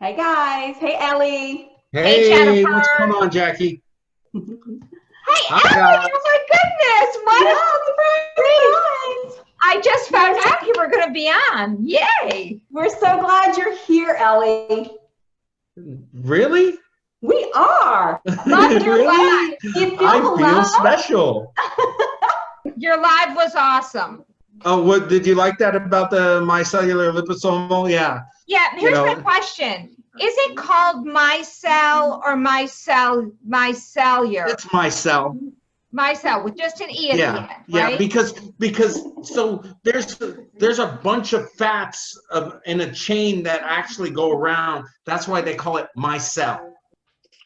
Hey guys. Hey Ellie. Hey, Hey, what's going Jennifer. on, Jackie? Hey, Hi, Ellie. guys. Oh my goodness. What a Surprise! treat. I just found out you were going to be on. Yay. We're so glad you're here, Ellie. Really? We are. Loved your Really? live. Do you feel I the feel love? special. Your live was awesome. Oh, what did you like that about the micellar liposomal? Yeah, Yeah, you here's my know, question. Is it called mycell or mycellular? it's my cell. Mycell with just an E at the Yeah, end, yeah, right? because so there's a bunch of fats in a chain that actually go around. That's why they call it my cell.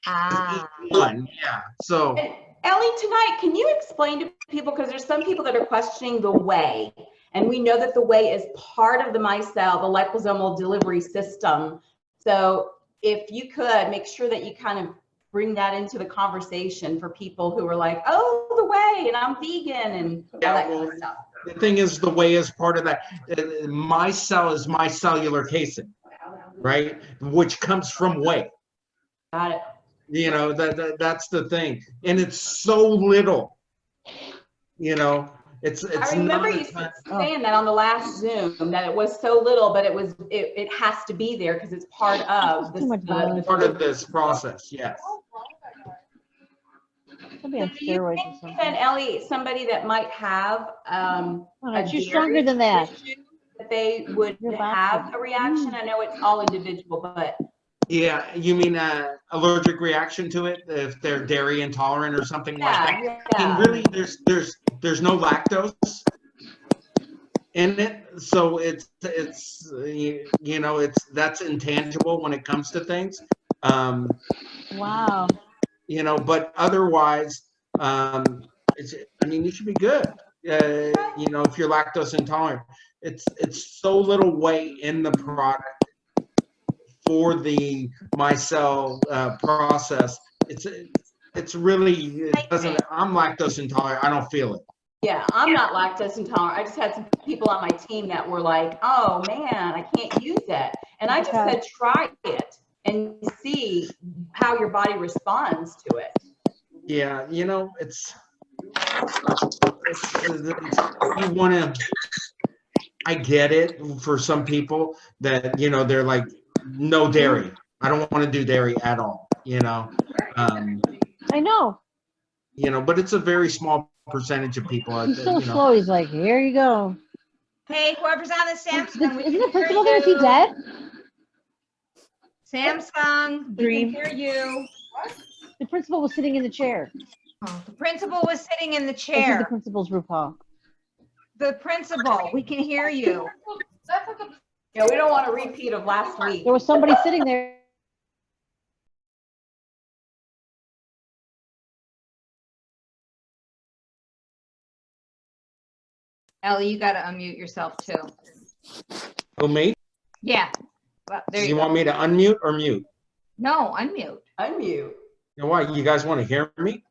Ah. One, yeah. So And Ellie, tonight, can you explain to people, because there's some people that are questioning the whey, and we know that the whey is part of the micelle, the liposomal delivery system. So if you could make sure that you kind of bring that into the conversation for people who are like, oh, the whey, and I'm vegan, and all that kind of stuff. the thing is, the way is part of that. My cell is my cellular casing, right? Which comes from whey. Got it. You know, that's the thing. And it's so little, you know, it's I remember not you saying that on the last Zoom, that it was so little, but it has to be there because it's part of this. part of this process. Yes. Somebody on Do you steroids or think something. then, Ellie, somebody that might have Oh, a you're stronger than that. issue, that they would You're have boxing. a reaction? I know it's all individual, but Yeah. You mean allergic reaction to it if they're dairy intolerant or something like that? yeah, I mean, yeah. really, there's no lactose in it, so it's you know, that's intangible when it comes to things. Wow. You know, but otherwise, I mean, you should be good. You know, if you're lactose intolerant, it's so little whey in the product for the micelle process. It's really, it doesn't. I'm lactose intolerant. I don't feel it. Yeah, I'm not lactose intolerant. I just had some people on my team that were like, oh man, I can't use it. And I just said, try it and see how your body responds to it. Yeah, you know, you want to. I get it for some people that, you know, they're like, no dairy. I don't want to do dairy at all. I know. You know, but it's a very small percentage of people. He's so You know, slow. He's like, here you go. Hey, whoever's on the Samsung, we Isn't can the principal hear there? Is he you. dead? Samsung, we can hear you. The principal was sitting in the chair. Oh, the principal was sitting in the This is the chair. principal's RuPaul. The principal, we can hear you. Yeah, we don't want a repeat of last week. There was somebody sitting there. Ellie, you got to unmute yourself too. who, me? Yeah. Well, there Do you you go. want me to unmute or mute? No, unmute. Unmute. You know why? You guys want to hear me?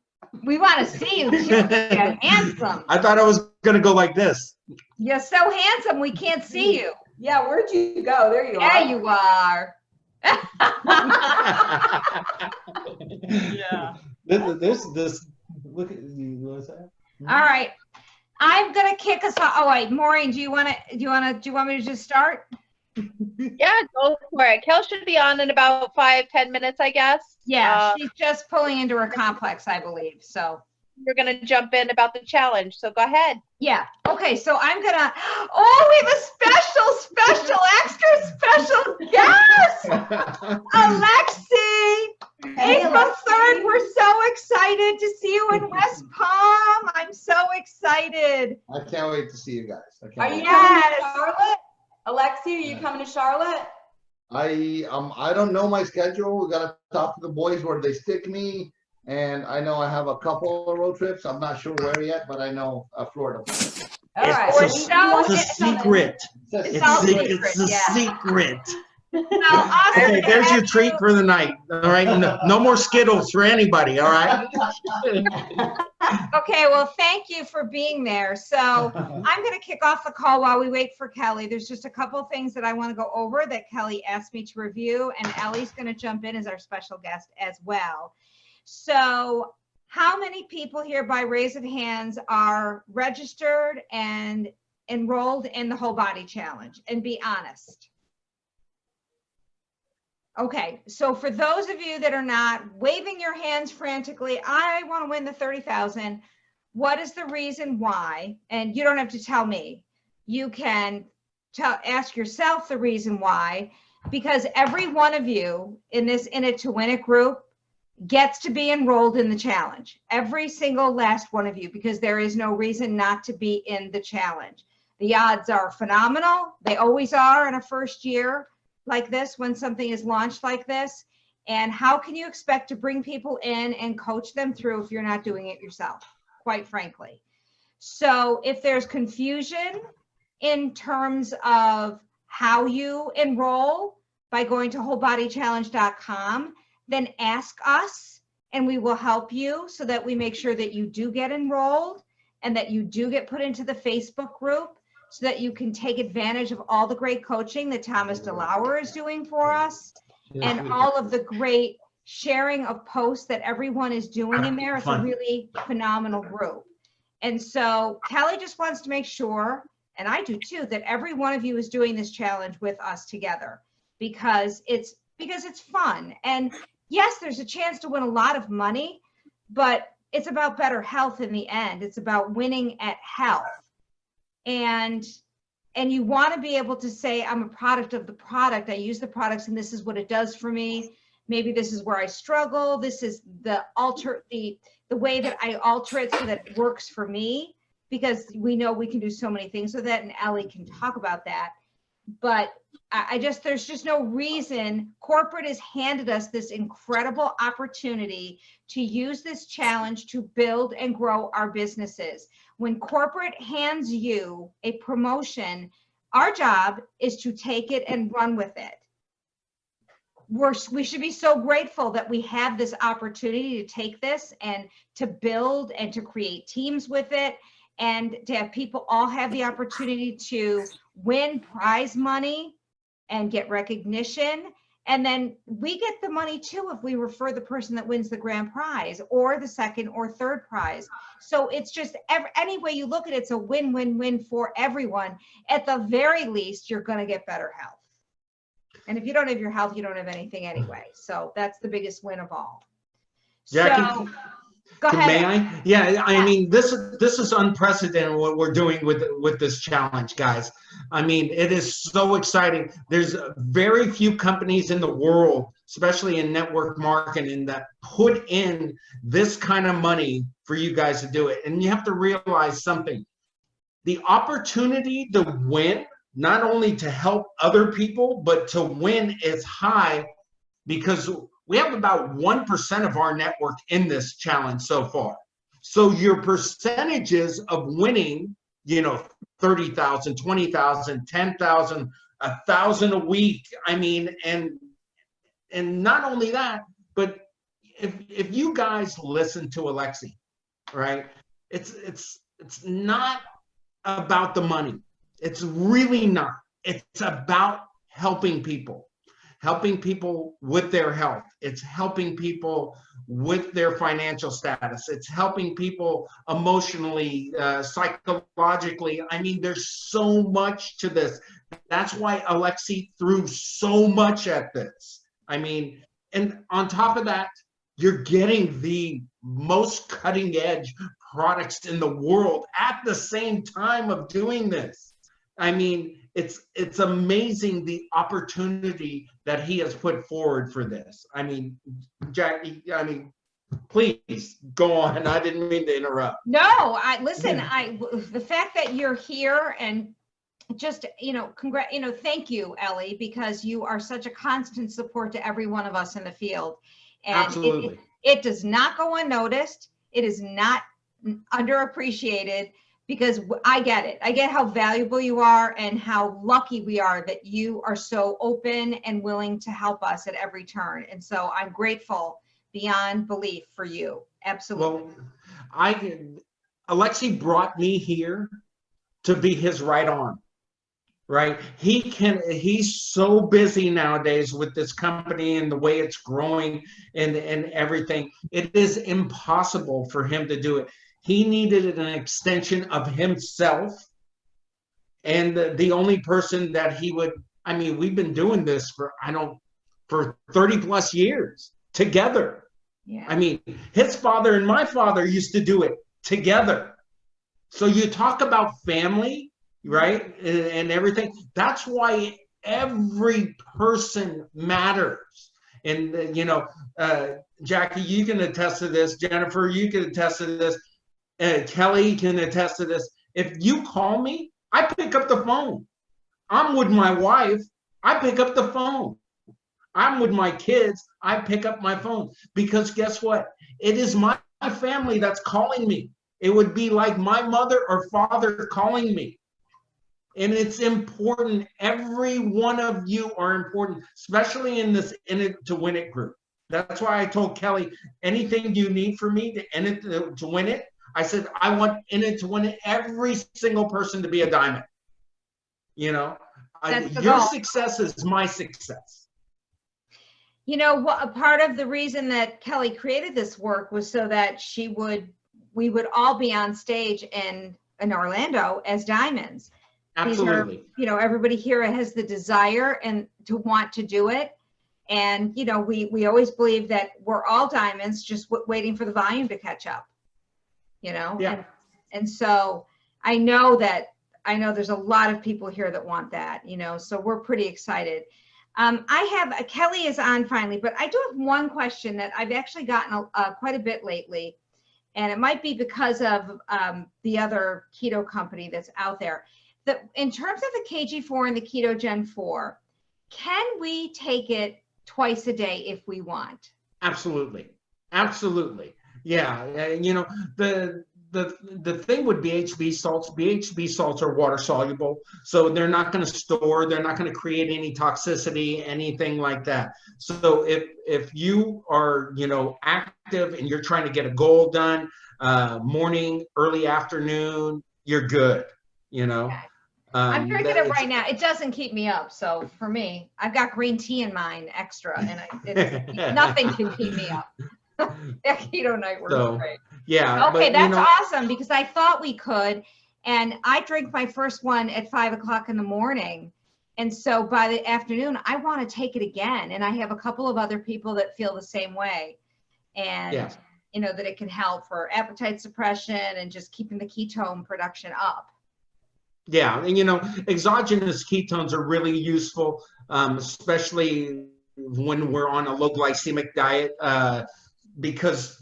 We want to see you too. You're handsome. I thought I was going to go like this. You're so handsome, we can't see you. Yeah, where'd you go? There you There are. you are. Yeah. This, look at you. What's that? All right. I'm gonna kick us off. Oh wait, Maureen, do you want me to just start? Yeah, go for it. Kel should be on in about 5-10 minutes, I guess. Yeah, she's just pulling into her complex, I believe. So We're gonna jump in about the challenge. So go ahead. yeah. Okay, so I'm gonna. Oh, we have a special, extra special guest, Alexi. Hey, April Alexi. 3rd. We're so excited to see you in West Palm. I'm so excited. I can't wait to see you guys. I can't Are you wait. coming to Yes. Charlotte? Alexi, are you coming to Charlotte? I don't know my schedule. We gotta talk to the boys where they stick me, and I know I have a couple of road trips. I'm not sure where yet, but I know Florida. All right. We're It's so a secret. It's all secret, It's a yeah. secret. So awesome Okay, to there's have your treat you. for the night. All right, no more Skittles for anybody. All right. Okay, well, thank you for being there. So I'm going to kick off the call while we wait for Kelly. There's just a couple of things that I want to go over that Kelly asked me to review, and Ellie's going to jump in as our special guest as well. So how many people here by raise of hands are registered and enrolled in the Whole Body Challenge? And be honest. Okay, so for those of you that are not waving your hands frantically, I want to win the 30,000. What is the reason why? And you don't have to tell me. You can ask yourself the reason why, because every one of you in this In It to Win It group gets to be enrolled in the challenge. Every single last one of you, because there is no reason not to be in the challenge. The odds are phenomenal. They always are in a first year like this, when something is launched like this. And how can you expect to bring people in and coach them through if you're not doing it yourself, quite frankly? So if there's confusion in terms of how you enroll by going to wholebodychallenge.com, then ask us and we will help you so that we make sure that you do get enrolled and that you do get put into the Facebook group, so that you can take advantage of all the great coaching that Thomas DeLauer is doing for us, and all of the great sharing of posts that everyone is doing in there. It's a really phenomenal group. And so Kelly just wants to make sure, and I do too, that every one of you is doing this challenge with us together, because it's fun. And yes, there's a chance to win a lot of money, but it's about better health in the end. It's about winning at health. And you want to be able to say, I'm a product of the product. I use the products and this is what it does for me. Maybe this is where I struggle. This is the way that I alter it so that it works for me, because we know we can do so many things with it, and Elie can talk about that. But there's just no reason. Corporate has handed us this incredible opportunity to use this challenge to build and grow our businesses. When corporate hands you a promotion, our job is to take it and run with it. We should be so grateful that we have this opportunity to take this and to build and to create teams with it, and to have people all have the opportunity to win prize money and get recognition. And then we get the money too if we refer the person that wins the grand prize or the second or third prize. So it's just any way you look at it, it's a win-win-win for everyone. At the very least, you're going to get better health. And if you don't have your health, you don't have anything anyway. So that's the biggest win of all. Yeah, So go ahead. May I? Yeah, I mean, this is unprecedented what we're doing with this challenge, guys. I mean, it is so exciting. There's very few companies in the world, especially in network marketing, that put in this kind of money for you guys to do it. And you have to realize something. The opportunity to win, not only to help other people, but to win is high, because we have about 1% of our network in this challenge so far. So your percentages of winning, 30,000, 20,000, 10,000, 1,000 a week. I mean, and not only that, but if you guys listen to Elie, right? It's not about the money. It's really not. It's about helping people with their health. It's helping people with their financial status. It's helping people emotionally, psychologically. I mean, there's so much to this. That's why Elie threw so much at this. I mean, and on top of that, you're getting the most cutting edge products in the world at the same time of doing this. I mean, it's amazing the opportunity that he has put forward for this. I mean, Jackie, please go on. I didn't mean to interrupt. No, the fact that you're here and just, thank you, Elie, because you are such a constant support to every one of us in the field. And Absolutely. It does not go unnoticed. It is not underappreciated, because I get it. I get how valuable you are and how lucky we are that you are so open and willing to help us at every turn. And so I'm grateful, beyond belief for you. Absolutely. Well, Alexi brought me here to be his right arm, right? He's so busy nowadays with this company and the way it's growing and everything. It is impossible for him to do it. He needed an extension of himself. And the only person that he would, I mean, we've been doing this for 30 plus years together. Yeah. I mean, his father and my father used to do it together. So you talk about family, right? And everything. That's why every person matters. And, Jackie, you can attest to this. Jennifer, you can attest to this. Kelly can attest to this. If you call me, I pick up the phone. I'm with my wife. I pick up the phone. I'm with my kids. I pick up my phone because guess what? It is my family that's calling me. It would be like my mother or father calling me. And it's important. Every one of you are important, especially in this In It to Win It group. That's why I told Kelly, anything you need from me to In It to Win It, I said, I want In It to Win It, every single person to be a diamond. Your goal. success is my success. What a part of the reason that Kelly created this work was so that we would all be on stage in Orlando as diamonds. Absolutely. These are, everybody here has the desire and to want to do it. And, we always believe that we're all diamonds, just waiting for the volume to catch up, Yeah. And so I know there's a lot of people here that want that, so we're pretty excited. Kelly is on finally, but I do have one question that I've actually gotten quite a bit lately, and it might be because of the other keto company that's out there. That in terms of the KG4 and the Keto Gen 4, can we take it twice a day if we want? Absolutely. Yeah. The thing with BHB salts are water soluble, so they're not going to store, they're not going to create any toxicity, anything like that. So if you are active and you're trying to get a goal done, morning, early afternoon, you're good. I'm drinking it right now. It doesn't keep me up. So for me, I've got green tea in mine extra, and nothing can keep me up. That keto night works great. Yeah. Okay, that's awesome because I thought we could, and I drink my first one at 5 o'clock in the morning, and so by the afternoon I want to take it again, and I have a couple of other people that feel the same way, and that it can help for appetite suppression and just keeping the ketone production up. Yeah, and exogenous ketones are really useful, especially when we're on a low glycemic diet, because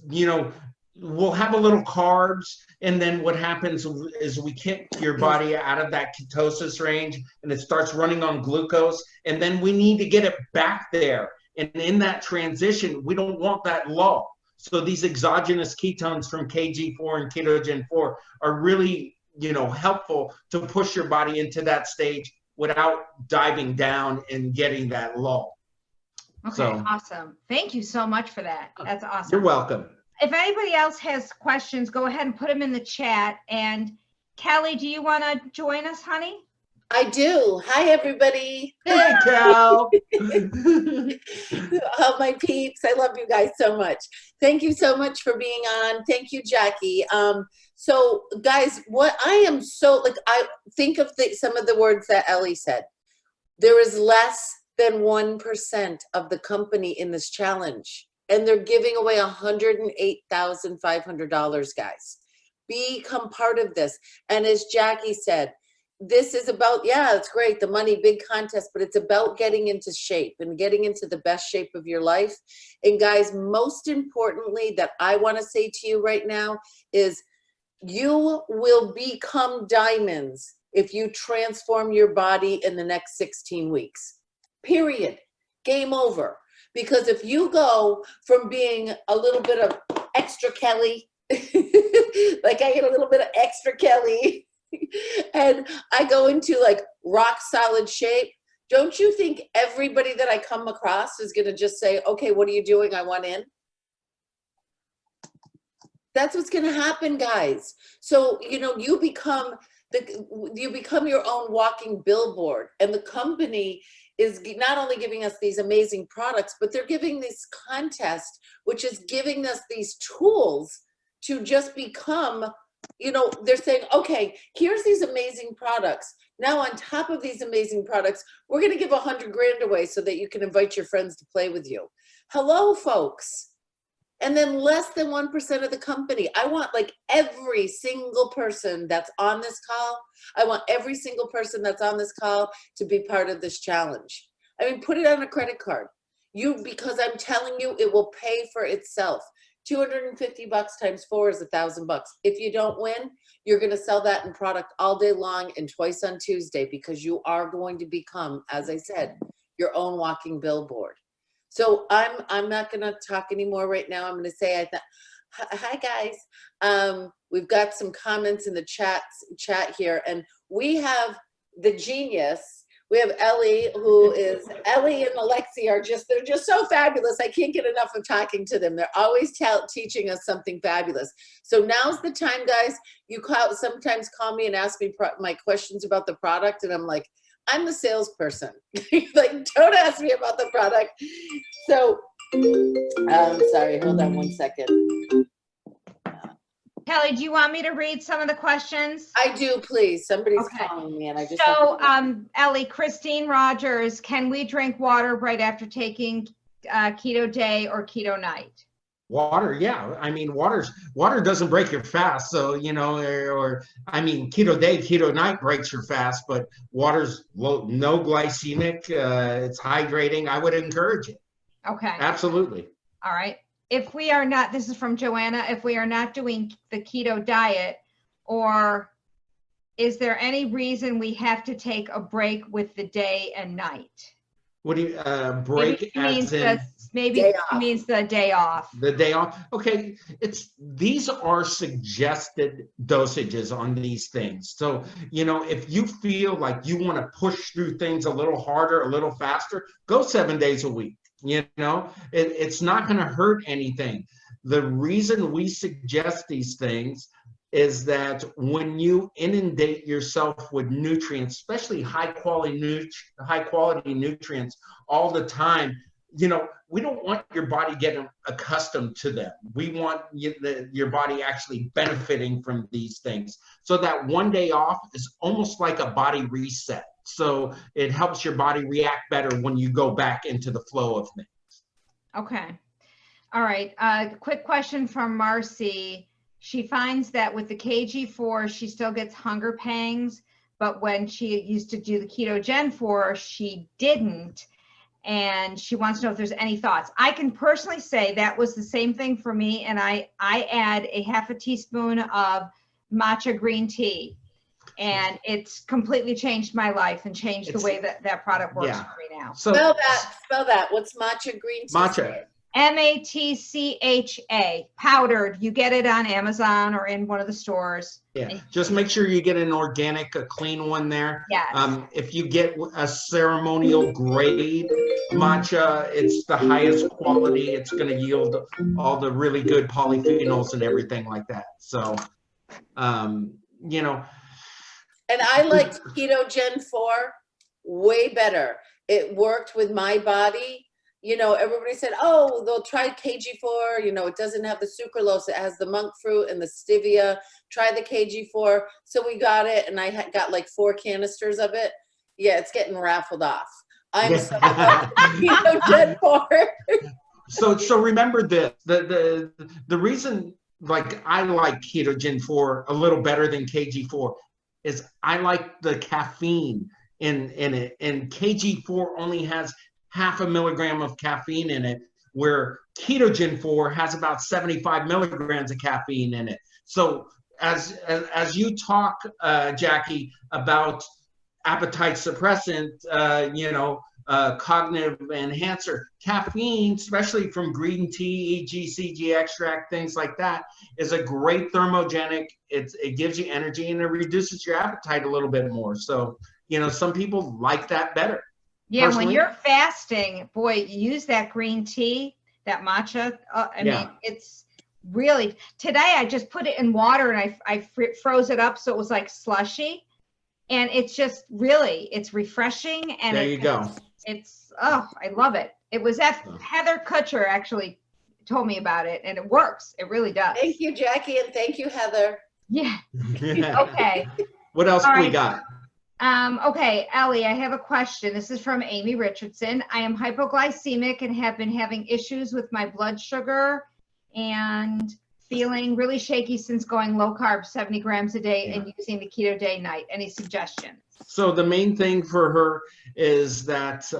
we'll have a little carbs, and then what happens is we kick your body out of that ketosis range, and it starts running on glucose, and then we need to get it back there. And in that transition, we don't want that low. So these exogenous ketones from KG4 and Ketogen 4 are really helpful to push your body into that stage without diving down and getting that low. Okay, awesome. Thank you so much for that. That's awesome. You're welcome. If anybody else has questions, go ahead and put them in the chat. And Kelly, do you want to join us, honey? I do. Hi, everybody. Hey, Cal. Oh, my peeps. I love you guys so much. Thank you so much for being on. Thank you, Jackie. So, guys, what I am I think of some of the words that Elie said. There is less than 1% of the company in this challenge, and they're giving away $108,500, guys. Become part of this. And as Jackie said, this is about, it's great, the money, big contest, but it's about getting into shape and getting into the best shape of your life. And guys, most importantly that I want to say to you right now is you will become diamonds if you transform your body in the next 16 weeks. Period. Game over. Because if you go from being a little bit of extra Kelly, like I get a little bit of extra Kelly, and I go into like rock solid shape, don't you think everybody that I come across is going to just say, okay, what are you doing? I want in? That's what's going to happen, guys. So, you know, you become your own walking billboard, and the company is not only giving us these amazing products, but they're giving this contest, which is giving us these tools to just become, you know, they're saying, okay, here's these amazing products. Now, on top of these amazing products, we're going to give 100 grand away so that you can invite your friends to play with you. Hello, folks. And then less than 1% of the company. I want like every single person that's on this call. I want every single person that's on this call to be part of this challenge. I mean, put it on a credit card. Because I'm telling you, it will pay for itself. $250 times 4 is $1,000. If you don't win, you're going to sell that in product all day long and twice on Tuesday, because you are going to become, as I said, your own walking billboard. So I'm not going to talk anymore right now. I'm going to say, hi guys. We've got some comments in the chat here, and we have the genius. We have Elie, Elie and Alexi they're just so fabulous. I can't get enough of talking to them. They're always teaching us something fabulous. So now's the time, guys. You sometimes call me and ask me my questions about the product, and I'm like, I'm the salesperson. Like, don't ask me about the product. So, sorry, hold on one second. Kelly, do you want me to read some of the questions? I do, please. Somebody's Okay. calling me, and I just. So, Elie, Christine Rogers, can we drink water right after taking keto day or keto night? Water, yeah. I mean, water doesn't break your fast. So, you know, I mean, keto day, keto night breaks your fast, but water's low, no glycemic. It's hydrating. I would encourage it. Okay. Absolutely. All right. If we are not, this is from Joanna, if we are not doing the keto diet, or is there any reason we have to take a break with the day and night? What do you, break as in? Maybe it means the day off. The day off. Okay, these are suggested dosages on these things. So, you know, if you feel like you want to push through things a little harder, a little faster, go 7 days a week. You know, it's not going to hurt anything. The reason we suggest these things is that when you inundate yourself with nutrients, especially high quality nutrients all the time, you know, we don't want your body getting accustomed to them. We want your body actually benefiting from these things. So that 1 day off is almost like a body reset. So it helps your body react better when you go back into the flow of things. Okay. All right. Quick question from Marcy. She finds that with the KG4, she still gets hunger pangs, but when she used to do the Ketogen 4, she didn't. And she wants to know if there's any thoughts. I can personally say that was the same thing for me. And I add a half a teaspoon of matcha green tea. And it's completely changed my life and changed the way that product works for me now. So, spell that. What's matcha green tea? Matcha. MATCHA, powdered. You get it on Amazon or in one of the stores. Yeah, just make sure you get an organic, a clean one there. Yes. If you get a ceremonial grade matcha, it's the highest quality. It's going to yield all the really good polyphenols and everything like that. So, you know. And I liked Ketogen 4 way better. It worked with my body. You know, everybody said, oh, they'll try KG4. You know, it doesn't have the sucralose. It has the monk fruit and the stevia. Try the KG4. So we got it, and I got like 4 canisters of it. Yeah, it's getting raffled off. I'm so Ketogen 4. So remember this. The reason, like, I like Ketogen 4 a little better than KG4 is I like the caffeine in it. And KG4 only has 0.5 milligram of caffeine in it, where Ketogen 4 has about 75 milligrams of caffeine in it. So as you talk, Jackie, about appetite suppressant, you know, cognitive enhancer, caffeine, especially from green tea, EGCG extract, things like that, is a great thermogenic. It gives you energy and it reduces your appetite a little bit more. So, you know, some people like that better. Yeah, Personally, when you're fasting, boy, use that green tea, that matcha. I mean, it's really, today I just put it in water and I froze it up so it was like slushy. And it's just really, it's refreshing. And There you go. Oh, I love it. It was Heather Kutcher actually told me about it, and it works. It really does. Thank you, Jackie, and thank you, Heather. Yeah. Okay. What else All we right. got? Okay, Elie, I have a question. This is from Amy Richardson. I am hypoglycemic and have been having issues with my blood sugar and feeling really shaky since going low carb 70 grams a day and using the keto day night. Any suggestions? So the main thing for her is that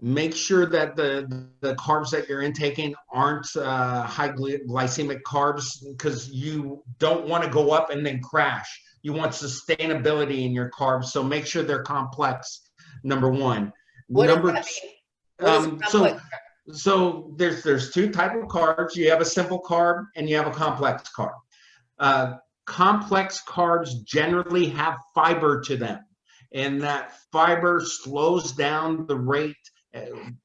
make sure that the carbs that you're intaking aren't high glycemic carbs, because you don't want to go up and then crash. You want sustainability in your carbs, so make sure they're complex. Number one. What Number does that mean? What is complex? So there's two types of carbs. You have a simple carb and you have a complex carb. Complex carbs generally have fiber to them, and that fiber slows down the rate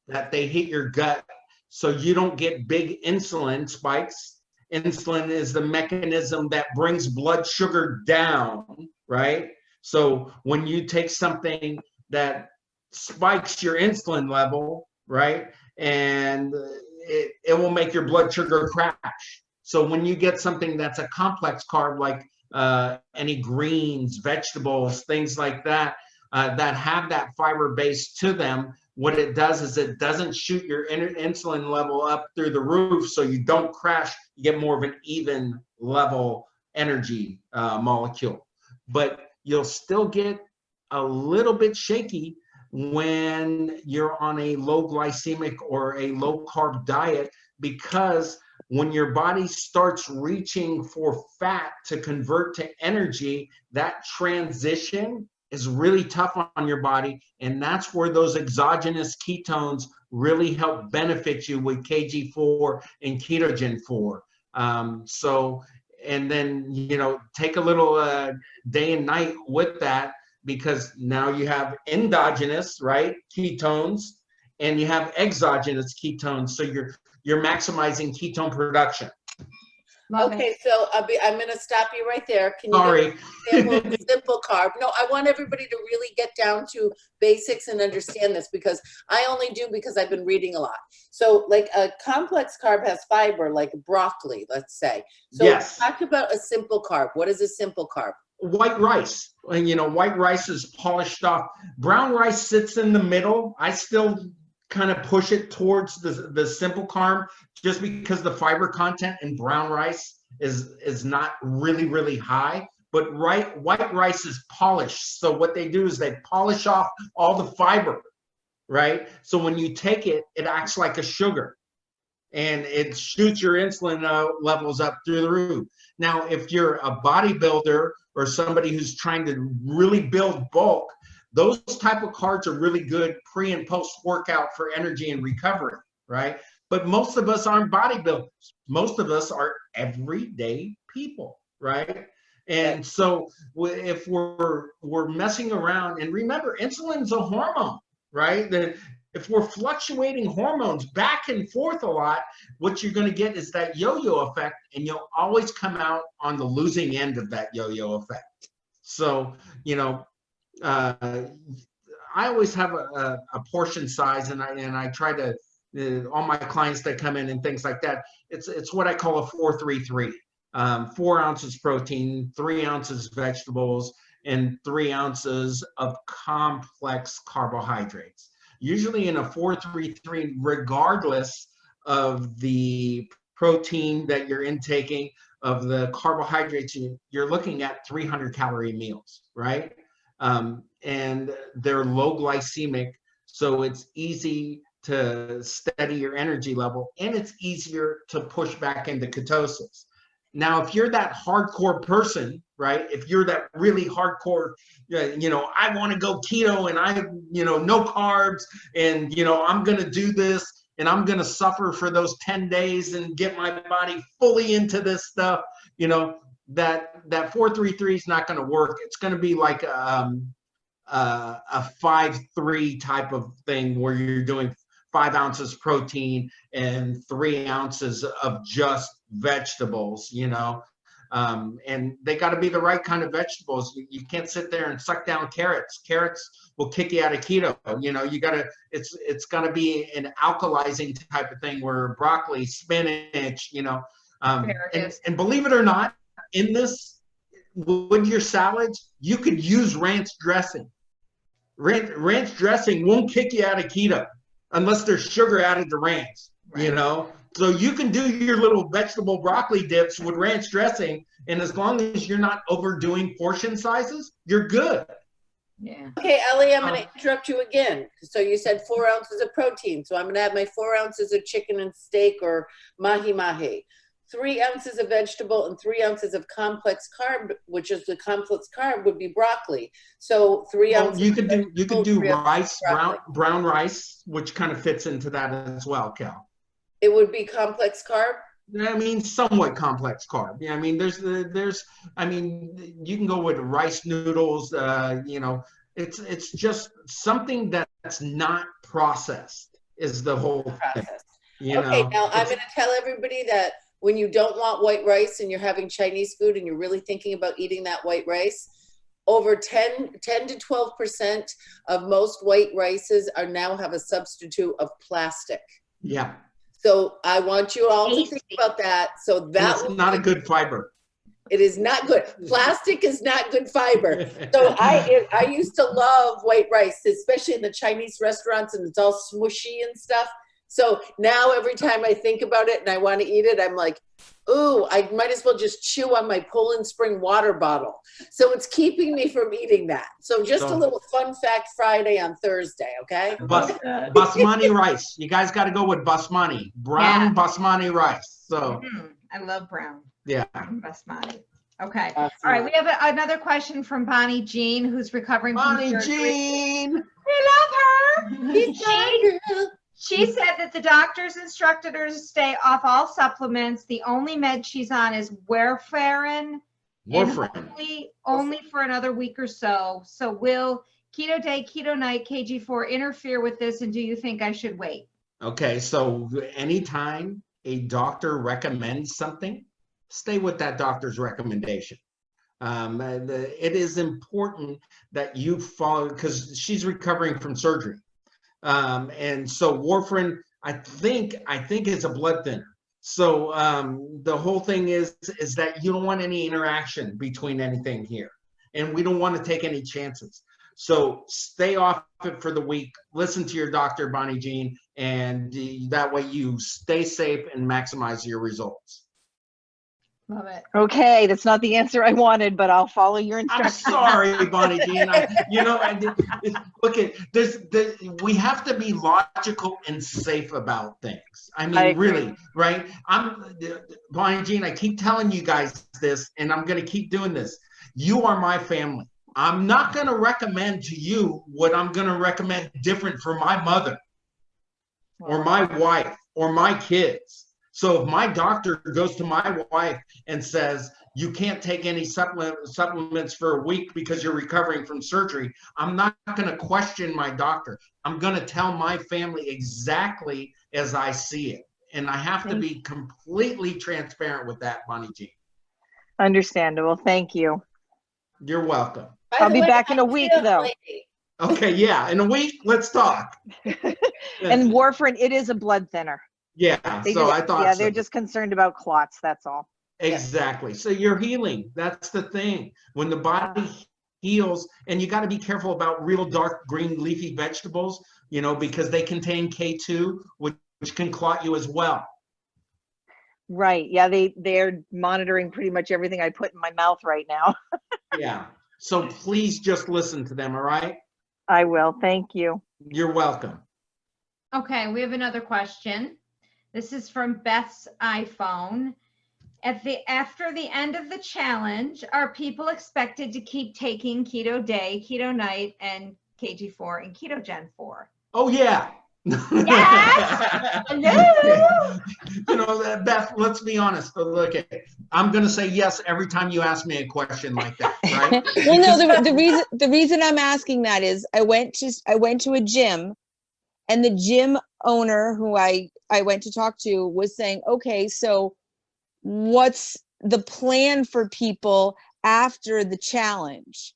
that they hit your gut, so you don't get big insulin spikes. Insulin is the mechanism that brings blood sugar down, right? So when you take something that spikes your insulin level, right, and it will make your blood sugar crash. So when you get something that's a complex carb, like any greens, vegetables, things like that, that have that fiber base to them, what it does is it doesn't shoot your insulin level up through the roof, so you don't crash. You get more of an even level energy molecule. But you'll still get a little bit shaky when you're on a low glycemic or a low carb diet, because when your body starts reaching for fat to convert to energy, that transition is really tough on your body, and that's where those exogenous ketones really help benefit you with KG4 and ketogen 4. So, and then, you know, take a little day and night with that, because now you have endogenous, right, ketones, and you have exogenous ketones, so you're maximizing ketone production. Love Okay, it. so I'm going to stop you right there. Can you Sorry. give an example of a simple carb? No, I want everybody to really get down to basics and understand this, because I only do because I've been reading a lot. So like a complex carb has fiber, like broccoli, let's say. So Yes. talk about a simple carb. What is a simple carb? White rice. And, you know, white rice is polished off. Brown rice sits in the middle. I still kind of push it towards the simple carb, just because the fiber content in brown rice is not really high. But white rice is polished. So what they do is they polish off all the fiber, right? So when you take it, it acts like a sugar, and it shoots your insulin levels up through the roof. Now, if you're a bodybuilder or somebody who's trying to really build bulk, those type of carbs are really good pre and post workout for energy and recovery, right? But most of us aren't bodybuilders. Most of us are everyday people, right? And so if we're messing around, and remember, insulin's a hormone, right? If we're fluctuating hormones back and forth a lot, what you're going to get is that yo-yo effect, and you'll always come out on the losing end of that yo-yo effect. So, you know, I always have a portion size, and I try to, all my clients that come in and things like that, it's what I call a 4-3-3. 4 ounces protein, 3 ounces vegetables, and 3 ounces of complex carbohydrates. Usually in a 4-3-3, regardless of the protein that you're intaking, of the carbohydrates, you're looking at 300 calorie meals, right? And they're low glycemic, so it's easy to steady your energy level, and it's easier to push back into ketosis. Now, if you're that hardcore person, right? If you're that really hardcore, you know, I want to go keto, and I, you know, no carbs, and, you know, I'm going to do this, and I'm going to suffer for those 10 days and get my body fully into this stuff, you know, that 4-3-3 is not going to work. It's going to be like a 5-3 type of thing, where you're doing 5 ounces protein and 3 ounces of just vegetables, you know. And they got to be the right kind of vegetables. You can't sit there and suck down carrots. Carrots will kick you out of keto. You know, you got to, it's got to be an alkalizing type of thing where broccoli, spinach, you know, and believe it or not, in this, with your salads, you could use ranch dressing. Ranch dressing won't kick you out of keto unless there's sugar added to ranch, you know? So you can do your little vegetable broccoli dips with ranch dressing, and as long as you're not overdoing portion sizes, you're good. Yeah. Okay, Ellie, I'm going to interrupt you again. So you said 4 ounces of protein. So I'm going to add my 4 ounces of chicken and steak or mahi-mahi. 3 ounces of vegetable and 3 ounces of complex carb, which is the complex carb would be broccoli. So 3 ounces. You could do rice, broccoli. brown rice, which kind of fits into that as well, Cal. It would be complex carb? I mean, somewhat complex carb. Yeah, I mean, I mean, you can go with rice noodles. You know, it's just something that's not processed is the whole thing. You Okay, know? now I'm going to tell everybody that when you don't want white rice and you're having Chinese food and you're really thinking about eating that white rice, over 10 to 12% of most white rices are now have a substitute of plastic. Yeah. So I want you all to think about that. So that's not a good fiber. It is not good. Plastic is not good fiber. So I used to love white rice, especially in the Chinese restaurants, and it's all smushy and stuff. So now every time I think about it and I want to eat it, I'm like, ooh, I might as well just chew on my Poland Spring water bottle. So it's keeping me from eating that. So just a little fun fact Friday on Thursday, okay? Basmati rice. You guys got to go with basmati. Brown basmati rice. So I love brown. Yeah. Basmati. Okay. All right. We have another question from Bonnie Jean, who's recovering from surgery. Jean. We love her. She said that the doctors instructed her to stay off all supplements. The only med she's on is warfarin. Warfarin. Only for another week or so. So will keto day, keto night, KG4 interfere with this? And do you think I should wait? Okay. So anytime a doctor recommends something, stay with that doctor's recommendation. It is important that you follow, because she's recovering from surgery. And so warfarin, I think is a blood thinner. So the whole thing is that you don't want any interaction between anything here, and we don't want to take any chances. So stay off it for the week. Listen to your doctor, Bonnie Jean, and that way you stay safe and maximize your results. Love it. Okay, that's not the answer I wanted, but I'll follow your instructions. I'm sorry, Bonnie Jean. We have to be logical and safe about things. I mean, really, right? Bonnie Jean, I keep telling you guys this, and I'm going to keep doing this. You are my family. I'm not going to recommend to you what I'm going to recommend different for my mother or my wife or my kids. So if my doctor goes to my wife and says, you can't take any supplements for a week because you're recovering from surgery, I'm not going to question my doctor. I'm going to tell my family exactly as I see it. And I have to be completely transparent with that, Bonnie Jean. Understandable. Thank you. You're welcome. I'll be back in a week, though. Okay, yeah. In a week, let's talk. And warfarin, it is a blood thinner. Yeah, I thought yeah, they're just concerned about clots, that's all. Exactly. So you're healing. That's the thing. When the body heals, and you got to be careful about real dark green leafy vegetables, you know, because they contain K2, which can clot you as well. Right. Yeah, they're monitoring pretty much everything I put in my mouth right now. Yeah. So please just listen to them, all right? I will. Thank you. You're welcome. Okay, we have another question. This is from Beth's iPhone. After the end of the challenge, are people expected to keep taking keto day, keto night, and KG4 and ketogen 4? Oh yeah. Yes. Hello. You know, Beth, let's be honest. Look, I'm going to say yes every time you ask me a question like that, right? Well, no, the reason I'm asking that is I went to a gym, And the gym owner who I went to talk to was saying, okay, so what's the plan for people after the challenge?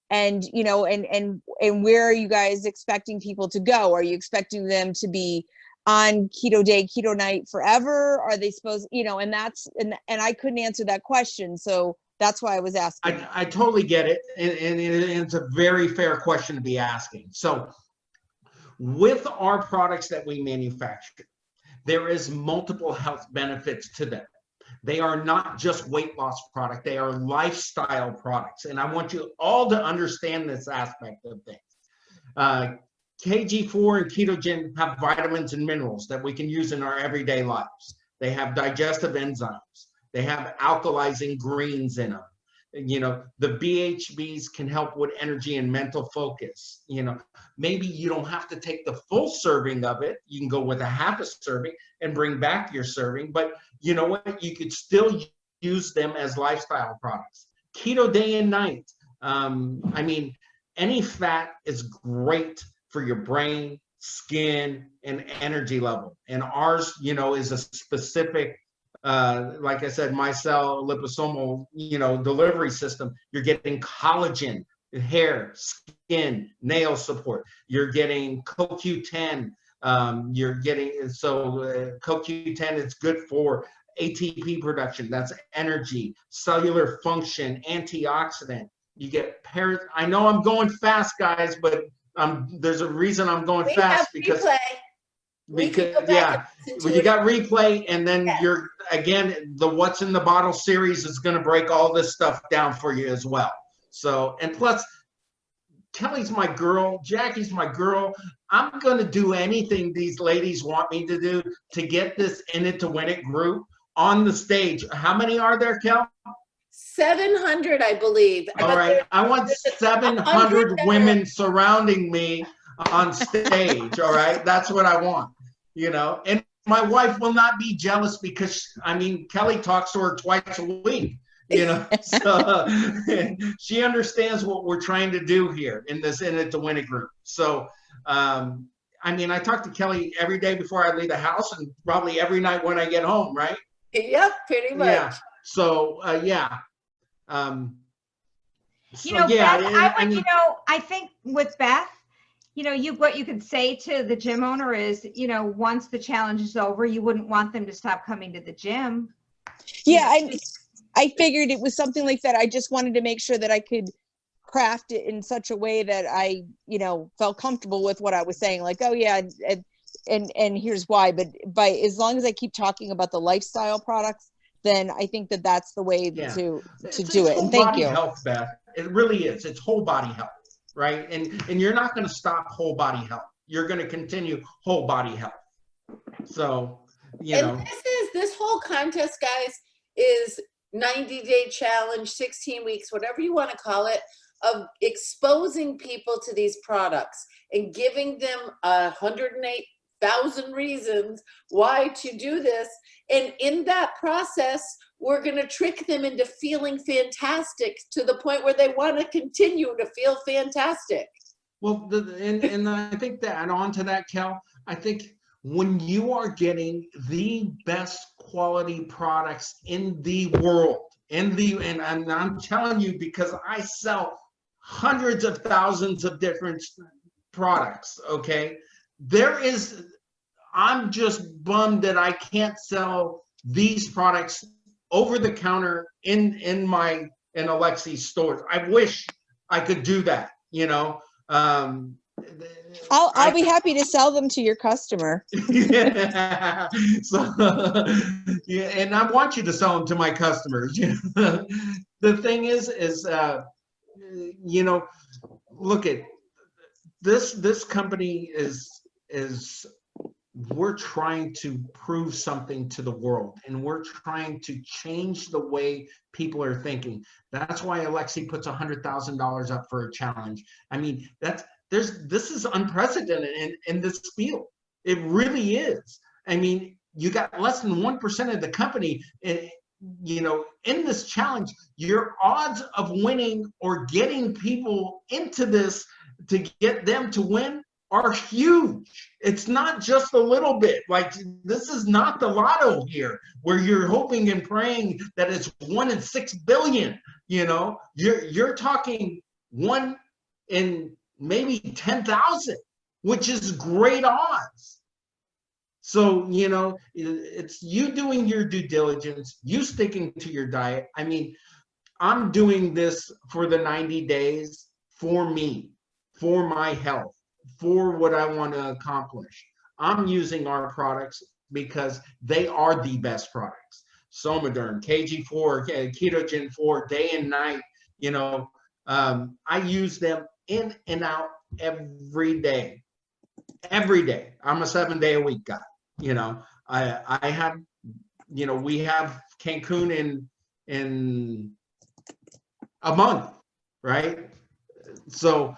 And, you know, and where are you guys expecting people to go? Are you expecting them to be on keto day, keto night forever? Are they supposed, you know, and that's, and I couldn't answer that question. So that's why I was asking. I totally get it. And it's a very fair question to be asking. So with our products that we manufacture, there is multiple health benefits to them. They are not just weight loss product, they are lifestyle products. And I want you all to understand this aspect of things. KG4 and Ketogen have vitamins and minerals that we can use in our everyday lives. They have digestive enzymes. They have alkalizing greens in them. You know, the BHBs can help with energy and mental focus. You know, maybe you don't have to take the full serving of it. You can go with a half a serving and bring back your serving, but you know what? You could still use them as lifestyle products. Keto day and night. I mean, any fat is great for your brain, skin, and energy level. And ours, you know, is a specific, like I said, micelle liposomal, you know, delivery system. You're getting collagen, hair, skin, nail support. You're getting CoQ10. You're getting, CoQ10 is good for ATP production. That's energy, cellular function, antioxidant. You get I know I'm going fast, guys, but there's a reason I'm going fast because yeah, well, you got replay, and then you're again the what's in the bottle series is going to break all this stuff down for you as well. So, and plus Kelly's my girl, Jackie's my girl. I'm going to do anything these ladies want me to do to get this In It to Win It group on the stage. How many are there, Kel? 700, I believe. All right, I want 700 women surrounding me on stage. All right, that's what I want, you know. And my wife will not be jealous because, I mean, Kelly talks to her twice a week, you know. So she understands what we're trying to do here in this In It to Win It group. So, I mean, I talk to Kelly every day before I leave the house and probably every night when I get home, right? Yep, pretty much. Yeah. So, yeah. You know, yeah, Beth, I would, you know, I think with Beth, you know, what you could say to the gym owner is, you know, once the challenge is over, you wouldn't want them to stop coming to the gym. Yeah, I figured it was something like that. I just wanted to make sure that I could craft it in such a way that I, you know, felt comfortable with what I was saying. Like, oh yeah, and here's why. But as long as I keep talking about the lifestyle products, then I think that that's the way to do it. And thank you. Health, Beth. It really is. It's whole body health, right? And you're not going to stop whole body health. You're going to continue whole body health. So, you know. This whole contest, guys, is 90-day challenge, 16 weeks, whatever you want to call it, of exposing people to these products and giving them 108,000 reasons why to do this. And in that process, we're going to trick them into feeling fantastic to the point where they want to continue to feel fantastic. Well, and I think that, and on to that, Kel, I think when you are getting the best quality products in the world, and I'm telling you because I sell hundreds of thousands of different products, okay? I'm just bummed that I can't sell these products over the counter in Alexie's stores. I wish I could do that, you know. I'll be happy to sell them to your customer. Yeah. So, yeah, and I want you to sell them to my customers. The thing is, you know, look at this company is we're trying to prove something to the world, and we're trying to change the way people are thinking. That's why Alexie puts $100,000 up for a challenge. I mean, this is unprecedented in this field. It really is. I mean, you got less than 1% of the company, you know, in this challenge. Your odds of winning or getting people into this to get them to win are huge. It's not just a little bit. Like, this is not the lotto here where you're hoping and praying that it's 1 in 6 billion. You know, you're talking 1 in maybe 10,000, which is great odds. So, you know, it's you doing your due diligence, you sticking to your diet. I mean, I'm doing this for the 90 days for me, for my health, for what I want to accomplish. I'm using our products because they are the best products. Somaderm, KG4, Ketogen 4, day and night, you know, I use them in and out every day. Every day. I'm a 7-day-a-week guy. You know, I have, you know, we have Cancun in a month, right? So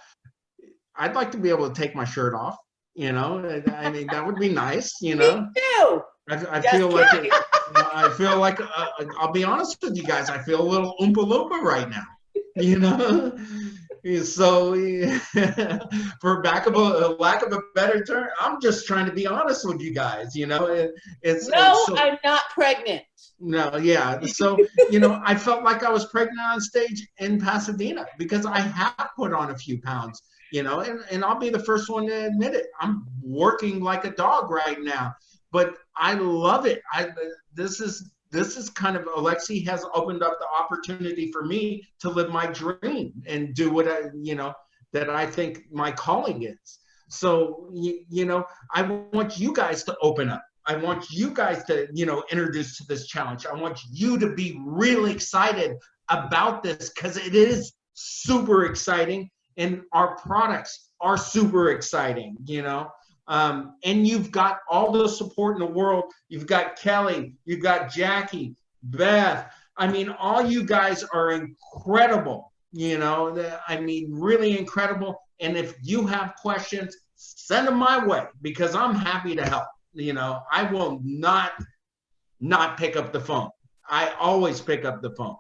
I'd like to be able to take my shirt off, you know. I mean, that would be nice, you know. Me too. I feel like I feel like I'll be honest with you guys, I feel a little Oompa Loompa right now, you know. So for lack of a better term, I'm just trying to be honest with you guys, you know. I'm not pregnant. No, yeah. So, you know, I felt like I was pregnant on stage in Pasadena because I have put on a few pounds, you know, and I'll be the first one to admit it. I'm working like a dog right now, but I love it. This is kind of, Alexi has opened up the opportunity for me to live my dream and do what that I think my calling is. So, you know, I want you guys to open up. I want you guys to, you know, introduce to this challenge. I want you to be really excited about this because it is super exciting and our products are super exciting, you know. And you've got all the support in the world. You've got Kelly, you've got Jackie, Beth. I mean, all you guys are incredible, you know. I mean, really incredible. And if you have questions, send them my way because I'm happy to help. You know, I will not pick up the phone. I always pick up the phone.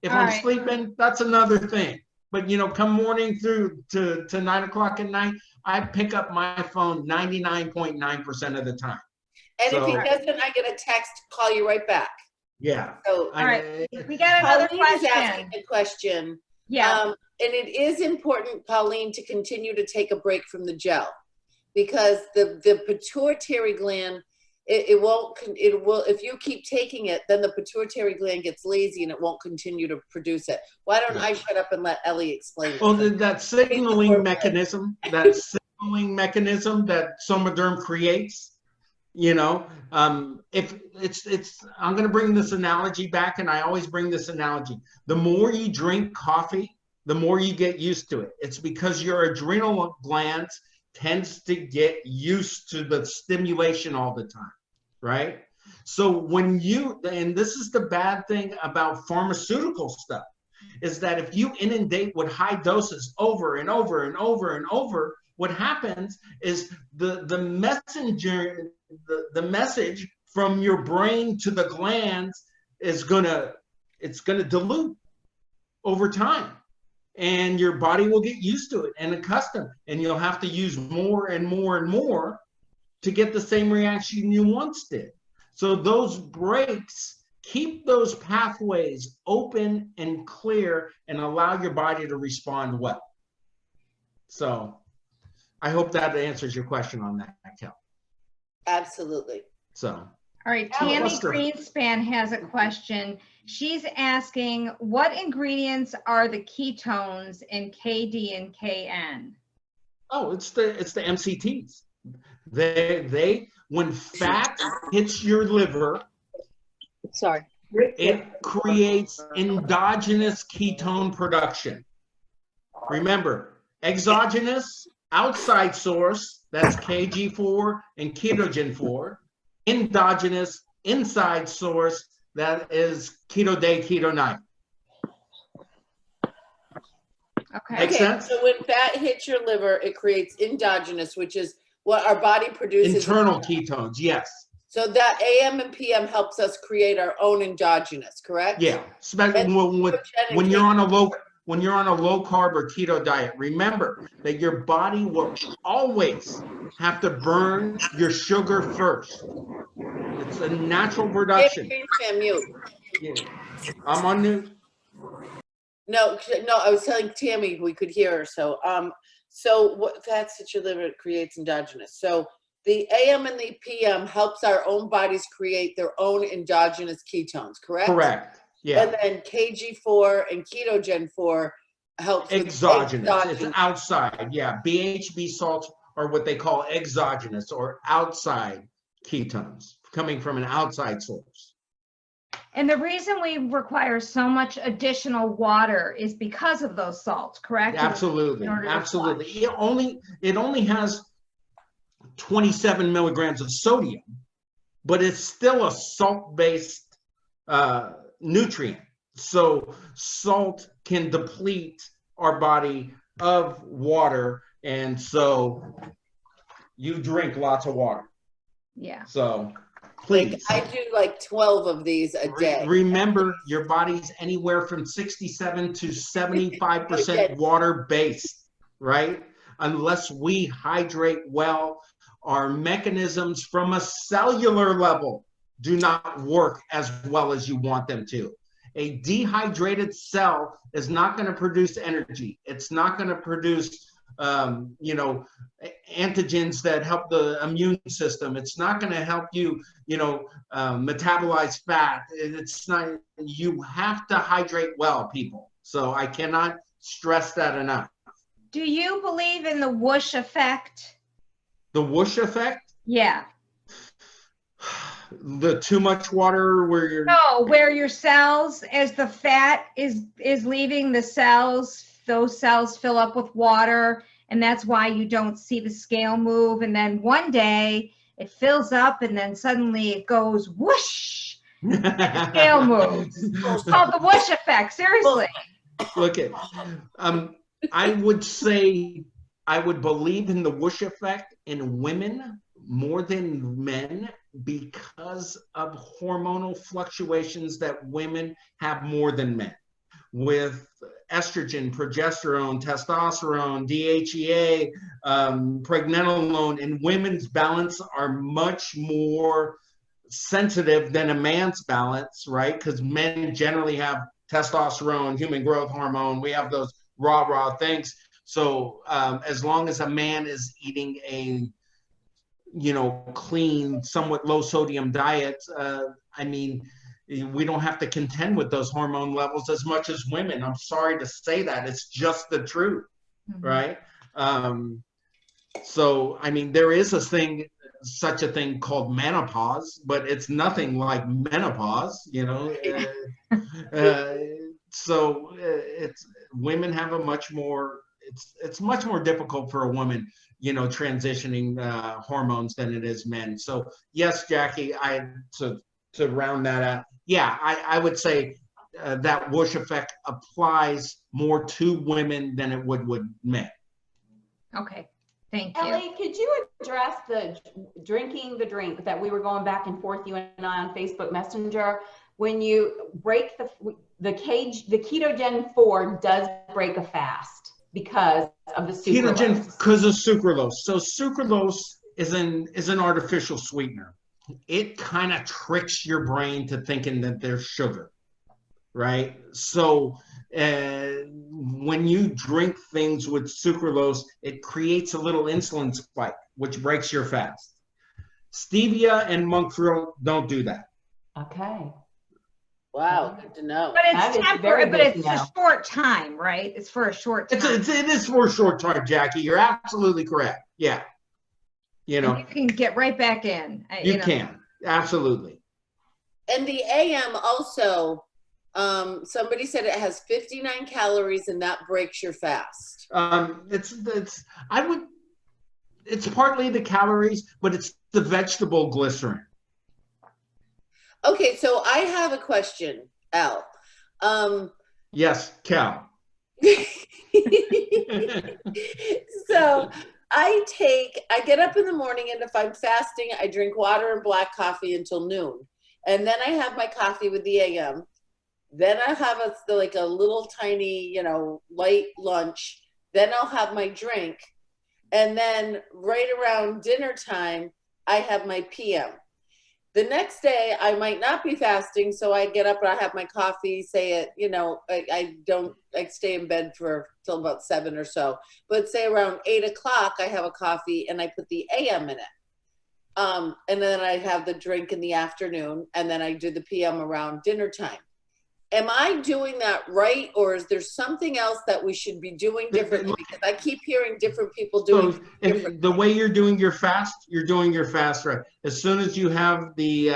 If I'm sleeping, that's another thing. But, you know, come morning through to 9 o'clock at night, I pick up my phone 99.9% of the time. And if he doesn't, I get a text, call you right back. Yeah. So, all right, we got another Pauline is question. asking a question. Yeah. And it is important, Pauline, to continue to take a break from the gel because the pituitary gland, it will, if you keep taking it, then the pituitary gland gets lazy and it won't continue to produce it. Why don't I shut up and let Elie explain it? Well, that signaling mechanism that Somaderm creates, you know, if I'm going to bring this analogy back, and I always bring this analogy. The more you drink coffee, the more you get used to it. It's because your adrenal glands tends to get used to the stimulation all the time, right? So when and this is the bad thing about pharmaceutical stuff, is that if you inundate with high doses over and over and over and over, what happens is the message from your brain to the glands is gonna dilute over time. And your body will get used to it and accustomed, and you'll have to use more and more and more to get the same reaction you once did. So those breaks keep those pathways open and clear and allow your body to respond well. So I hope that answers your question on that, Kel. Absolutely. So. All right, Tammy Greenspan has a question. She's asking, what ingredients are the ketones in KD and KN? Oh, it's the MCTs. They when fat hits your liver, it creates endogenous ketone production. Remember, exogenous, outside source, that's KG4 and Ketogen 4. Endogenous, inside source, that is keto day, keto night. Okay. Make sense? So when fat hits your liver, it creates endogenous, which is what our body produces. Internal ketones, yes. So that AM and PM helps us create our own endogenous, correct? Yeah, especially when you're on a when you're on a low carb or keto diet, remember that your body will always have to burn your sugar first. It's a natural production. Mute. Yeah. I'm on mute. No, I was telling Tammy we could hear her. So what fats that your liver creates endogenous. So the AM and the PM helps our own bodies create their own endogenous ketones, correct? Correct. Yeah. And then KG4 and Ketogen 4 helps with Exogenous. It's outside. Yeah. BHB salts are what they call exogenous or outside ketones coming from an outside source. And the reason we require so much additional water is because of those salts, correct? Absolutely. In order to Absolutely. flush. It only has 27 milligrams of sodium, but it's still a salt-based nutrient. So salt can deplete our body of water, and so you drink lots of water. Yeah. So please. I do like 12 of these a day. Remember, your body's anywhere from 67 to 75% water-based, right? Unless we hydrate well, our mechanisms from a cellular level do not work as well as you want them to. A dehydrated cell is not going to produce energy. It's not going to produce antigens that help the immune system. It's not going to help you, metabolize fat. It's not, you have to hydrate well, people. So I cannot stress that enough. Do you believe in the whoosh effect? The whoosh effect? Yeah. The too much water where you're... No, where your cells, as the fat is leaving the cells, those cells fill up with water, and that's why you don't see the scale move. And then one day it fills up, and then suddenly it goes whoosh, and the scale moves. It's called the whoosh effect. Seriously. Look at, I would say I would believe in the whoosh effect in women more than men because of hormonal fluctuations that women have more than men. With estrogen, progesterone, testosterone, DHEA, pregnenolone, and women's balance are much more sensitive than a man's balance, right? Because men generally have testosterone, human growth hormone. We have those raw things. So as long as a man is eating a clean, somewhat low sodium diet, we don't have to contend with those hormone levels as much as women. I'm sorry to say that. It's just the truth, right? So, there is such a thing called menopause, but it's nothing like menopause, so it's women have a much more, it's much more difficult for a woman, transitioning hormones than it is men. So yes, Jackie, to round that out, yeah, I would say that whoosh effect applies more to women than it would men. Okay, thank you. Elie, could you address the drinking the drink that we were going back and forth, you and I, on Facebook Messenger? When you break the Ketogen 4 does break a fast because of the sucralose. Ketogen, because of sucralose. So sucralose is an artificial sweetener. It kind of tricks your brain to thinking that there's sugar, right? So when you drink things with sucralose, it creates a little insulin spike, which breaks your fast. Stevia and monk fruit don't do that. Okay. Wow, good to know. But it's temporary, but it's a short time, right? It's for a short time. It is for a short time, Jackie. You're absolutely correct. Yeah. And you can get right back in. You can. Absolutely. And the AM also, somebody said it has 59 calories and that breaks your fast. It's partly the calories, but it's the vegetable glycerin. Okay, so I have a question, Al. Yes, Cal. So I get up in the morning, and if I'm fasting, I drink water and black coffee until noon. And then I have my coffee with the AM. Then I have like a little tiny, you know, light lunch. Then I'll have my drink. And then right around dinner time, I have my PM. The next day, I might not be fasting, so I get up and I have my coffee. Say it, you know, I stay in bed for till about 7 or so. But say around 8 o'clock, I have a coffee and I put the AM in it. And then I have the drink in the afternoon, and then I do the PM around dinner time. Am I doing that right, or is there something else that we should be doing differently? Because I keep hearing different people doing So different. the way you're doing your fast, you're doing your fast right. As soon as you have the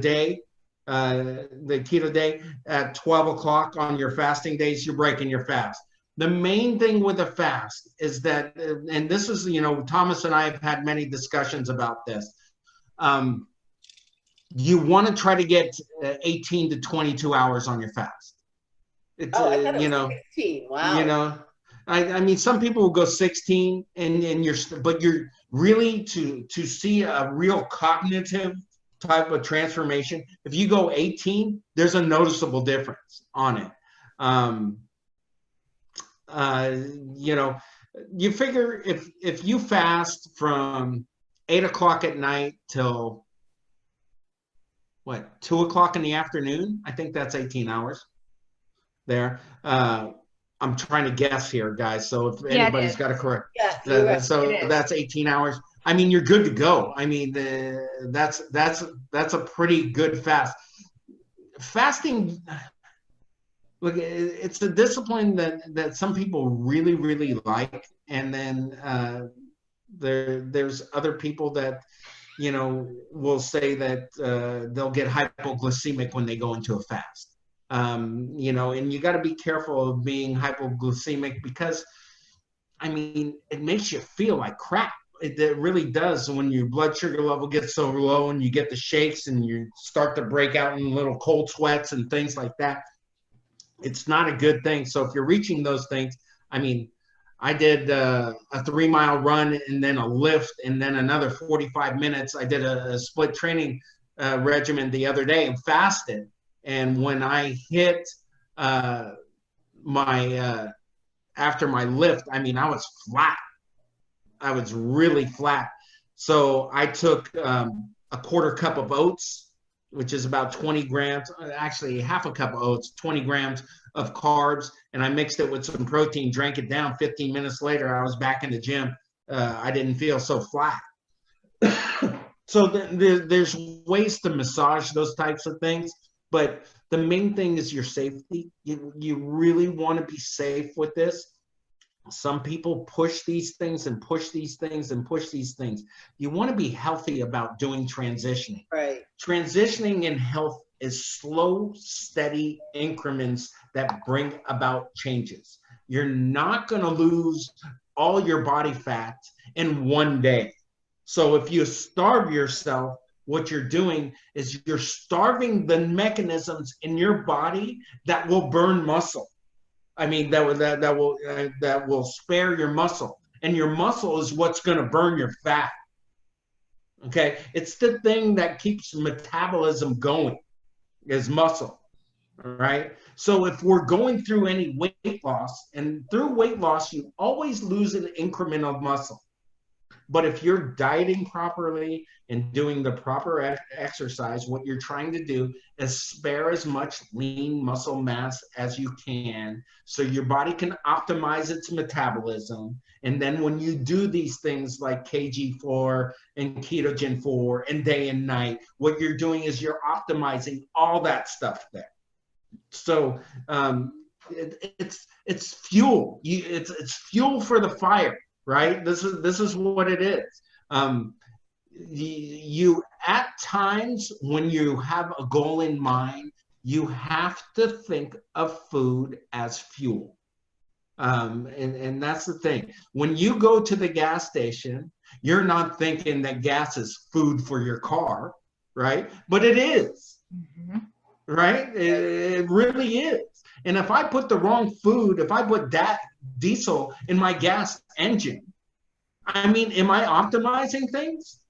day, the keto day at 12 o'clock on your fasting days, you're breaking your fast. The main thing with a fast is that, and this is, you know, Thomas and I have had many discussions about this. You want to try to get 18 to 22 hours on your fast. It's, Oh, I thought it you was know, 16. Wow. you know, I mean, some people will go 16 and you're really to see a real cognitive type of transformation. If you go 18, there's a noticeable difference on it. You know, you figure if you fast from 8 o'clock at night till what, 2 o'clock in the afternoon, I think that's 18 hours there. I'm trying to guess here, guys. So if Yeah, it anybody's is. got to correct, Yeah, you're right. so It is. that's 18 hours. I mean, you're good to go. I mean, that's a pretty good fast. Fasting, look, it's a discipline that some people really, really like, and then there's other people that, you know, will say that they'll get hypoglycemic when they go into a fast. You know, and you got to be careful of being hypoglycemic because, I mean, it makes you feel like crap. It really does. When your blood sugar level gets so low and you get the shakes and you start to break out in little cold sweats and things like that, it's not a good thing. So if you're reaching those things, I mean, I did a 3-mile run and then a lift and then another 45 minutes. I did a split training regimen the other day and fasted. And when I hit my after my lift, I mean, I was flat. I was really flat. So I took a quarter cup of oats, which is about 20 grams, actually half a cup of oats, 20 grams of carbs, and I mixed it with some protein, drank it down. 15 minutes later, I was back in the gym. I didn't feel so flat. So there's ways to massage those types of things, but the main thing is your safety. You really want to be safe with this. Some people push these things and push these things and push these things. You want to be healthy about doing transitioning. Right. Transitioning in health is slow, steady increments that bring about changes. You're not going to lose all your body fat in one day. So if you starve yourself, what you're doing is you're starving the mechanisms in your body that will burn muscle. I mean, that will spare your muscle, and your muscle is what's going to burn your fat. Okay, it's the thing that keeps metabolism going, is muscle. All right. So if we're going through any weight loss, and through weight loss, you always lose an increment of muscle. But if you're dieting properly and doing the proper exercise, what you're trying to do is spare as much lean muscle mass as you can so your body can optimize its metabolism. And then when you do these things like KG4 and Ketogen 4 and day and night, what you're doing is you're optimizing all that stuff there. So it's fuel. It's fuel for the fire. Right? This is what it is. You at times when you have a goal in mind, you have to think of food as fuel. And that's the thing. When you go to the gas station, you're not thinking that gas is food for your car, right? But it is. Mm-hmm. Right? It really is. And if I put the wrong food, if I put that diesel in my gas engine, I mean, am I optimizing things?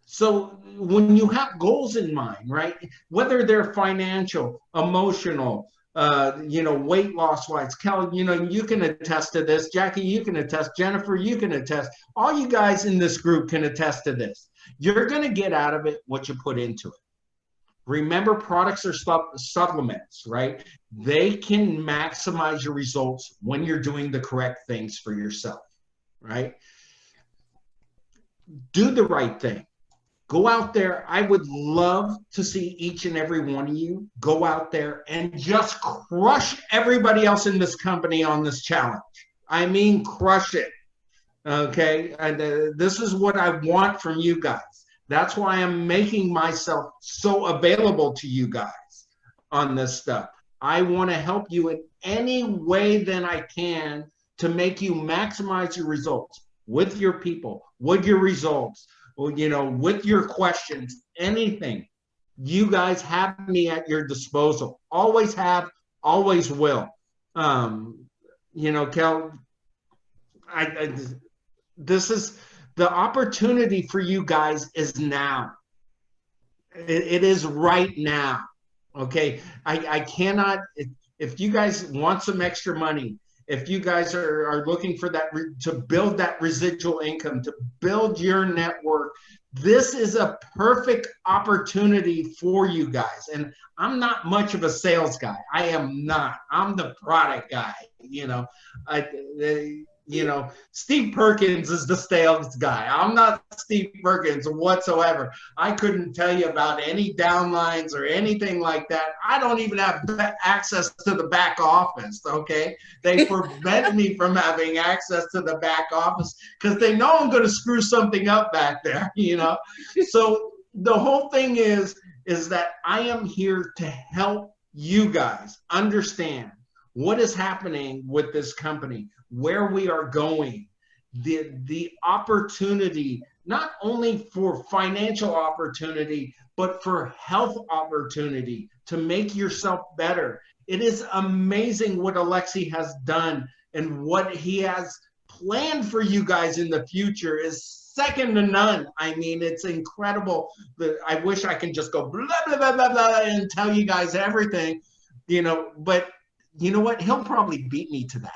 So when you have goals in mind, right, whether they're financial, emotional, you know, weight loss wise. Kelly, you know, you can attest to this. Jackie, you can attest. Jennifer, you can attest. All you guys in this group can attest to this. You're going to get out of it what you put into it. Remember, products are supplements, right? They can maximize your results when you're doing the correct things for yourself, right? Do the right thing. Go out there. I would love to see each and every one of you go out there and just crush everybody else in this company on this challenge. I mean, crush it. Okay. And this is what I want from you guys. That's why I'm making myself so available to you guys on this stuff. I want to help you in any way that I can to make you maximize your results with your people, with your results, you know, with your questions, anything. You guys have me at your disposal. Always have, always will. You know, Kel, this is the opportunity for you guys is now. It is right now. Okay. I cannot, if you guys want some extra money, if you guys are looking for that, to build that residual income, to build your network, this is a perfect opportunity for you guys. And I'm not much of a sales guy. I am not. I'm the product guy. You know, you know, Steve Perkins is the sales guy. I'm not Steve Perkins whatsoever. I couldn't tell you about any downlines or anything like that. I don't even have access to the back office, okay? They prevent me from having access to the back office because they know I'm going to screw something up back there, you know? So the whole thing is that I am here to help you guys understand what is happening with this company, where we are going, the opportunity, not only for financial opportunity, but for health opportunity to make yourself better. It is amazing what Alexi has done, and what he has planned for you guys in the future is second to none. I mean, it's incredible. I wish I could just go blah, blah, blah, blah, blah, and tell you guys everything, you know, but you know what? He'll probably beat me to that.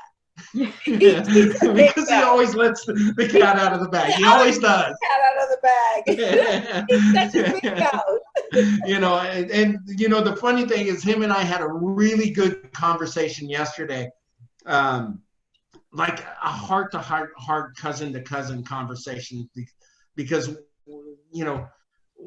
Because he always lets the cat out of the bag. He always does. Cat out of the bag. He's such a big mouth. You know, and you know, the funny thing is, him and I had a really good conversation yesterday. Like a heart-to-heart, cousin-to-cousin conversation, because, you know,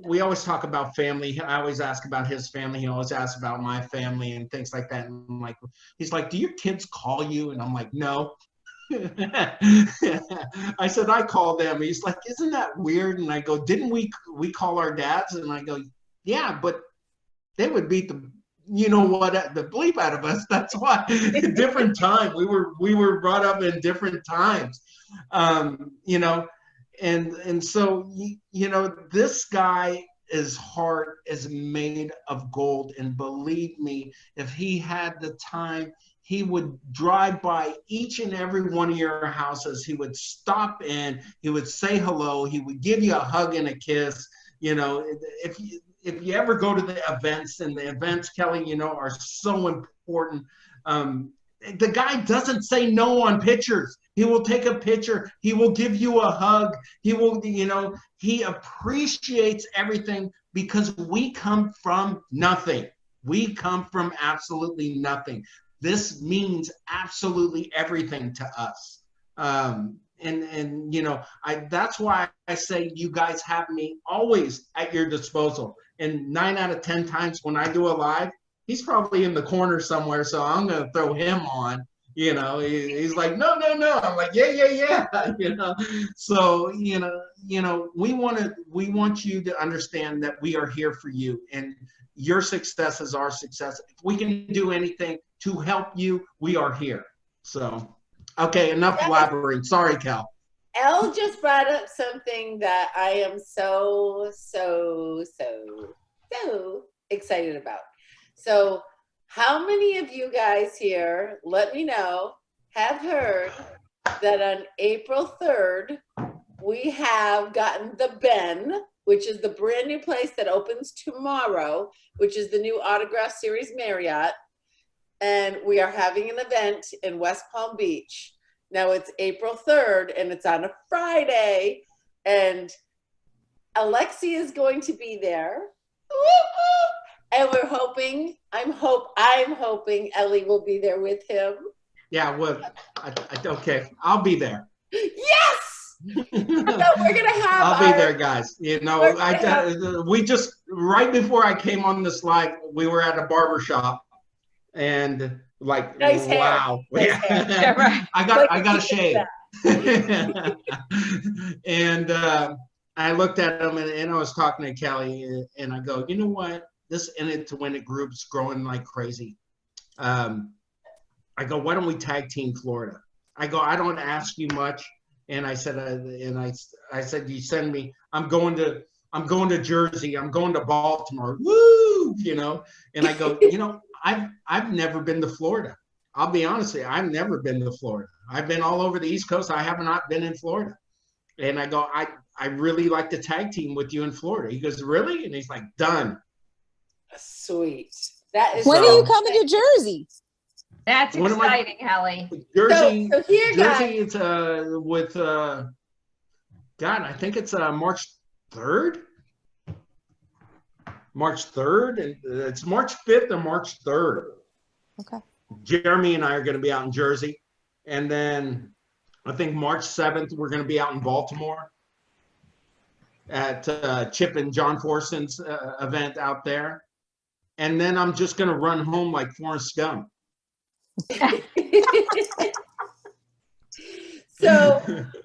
we always talk about family. I always ask about his family. He always asks about my family and things like that. And I'm like, he's like, do your kids call you? And I'm like, no. I said, I call them. He's like, isn't that weird? And I go, didn't we call our dads? And I go, yeah, but they would beat the, you know what, the bleep out of us. That's why. Different time. We were brought up in different times. You know, and so, you know, this guy, his heart is made of gold. And believe me, if he had the time, he would drive by each and every one of your houses. He would stop in, he would say hello, he would give you a hug and a kiss. You know, if you ever go to the events, and the events, Kelly, you know, are so important. The guy doesn't say no on pictures. He will take a picture. He will give you a hug. He will, you know, he appreciates everything, because we come from nothing. We come from absolutely nothing. This means absolutely everything to us. And you know, that's why I say you guys have me always at your disposal. And 9 out of 10 times when I do a live, he's probably in the corner somewhere, so I'm going to throw him on. You know, he's like, no. I'm like, yeah. You know, so you know, we want you to understand that we are here for you, and your success is our success. If we can do anything to help you, we are here. So, okay, enough blabbering. Sorry, Cal. Elle just brought up something that I am so excited about. So, how many of you guys here, let me know, have heard that on April 3rd, we have gotten the Ben, which is the brand new place that opens tomorrow, which is the new Autograph Series Marriott. and we are having an event in West Palm Beach. Now it's April 3rd and it's on a Friday, and Alexi is going to be there. And we're hoping, I'm hoping Elie will be there with him. Yeah, well, okay, I'll be there. Yes! So we're gonna have I'll be there, guys. You know, we just, right before I came on this live, we were at a barber shop, and like, Nice hair. wow. Nice hair. Yeah, right. I got a shave. And I looked at him, and I was talking to Kelly, and I go, you know what? This In It to Win It group's growing like crazy. I go, why don't we tag team Florida? I go, I don't ask you much. And I said, I said, you send me. I'm going to Jersey. I'm going to Baltimore. Woo, you know. And I go, you know, I've never been to Florida. I'll be honest with you, I've never been to Florida. I've been all over the East Coast. I have not been in Florida. And I go, I really like to tag team with you in Florida. He goes, really? And he's like, done. Sweet. That is. When are you coming to Jersey? That's What am I- exciting, Elie. Jersey, So here, guys. Jersey, it's with God, I think it's March 3rd. March 3rd, and it's March 5th or March 3rd. Okay. Jeremy and I are going to be out in Jersey, and then I think March 7th we're going to be out in Baltimore at Chip and John Forson's event out there, and then I'm just going to run home like Forrest Gump. So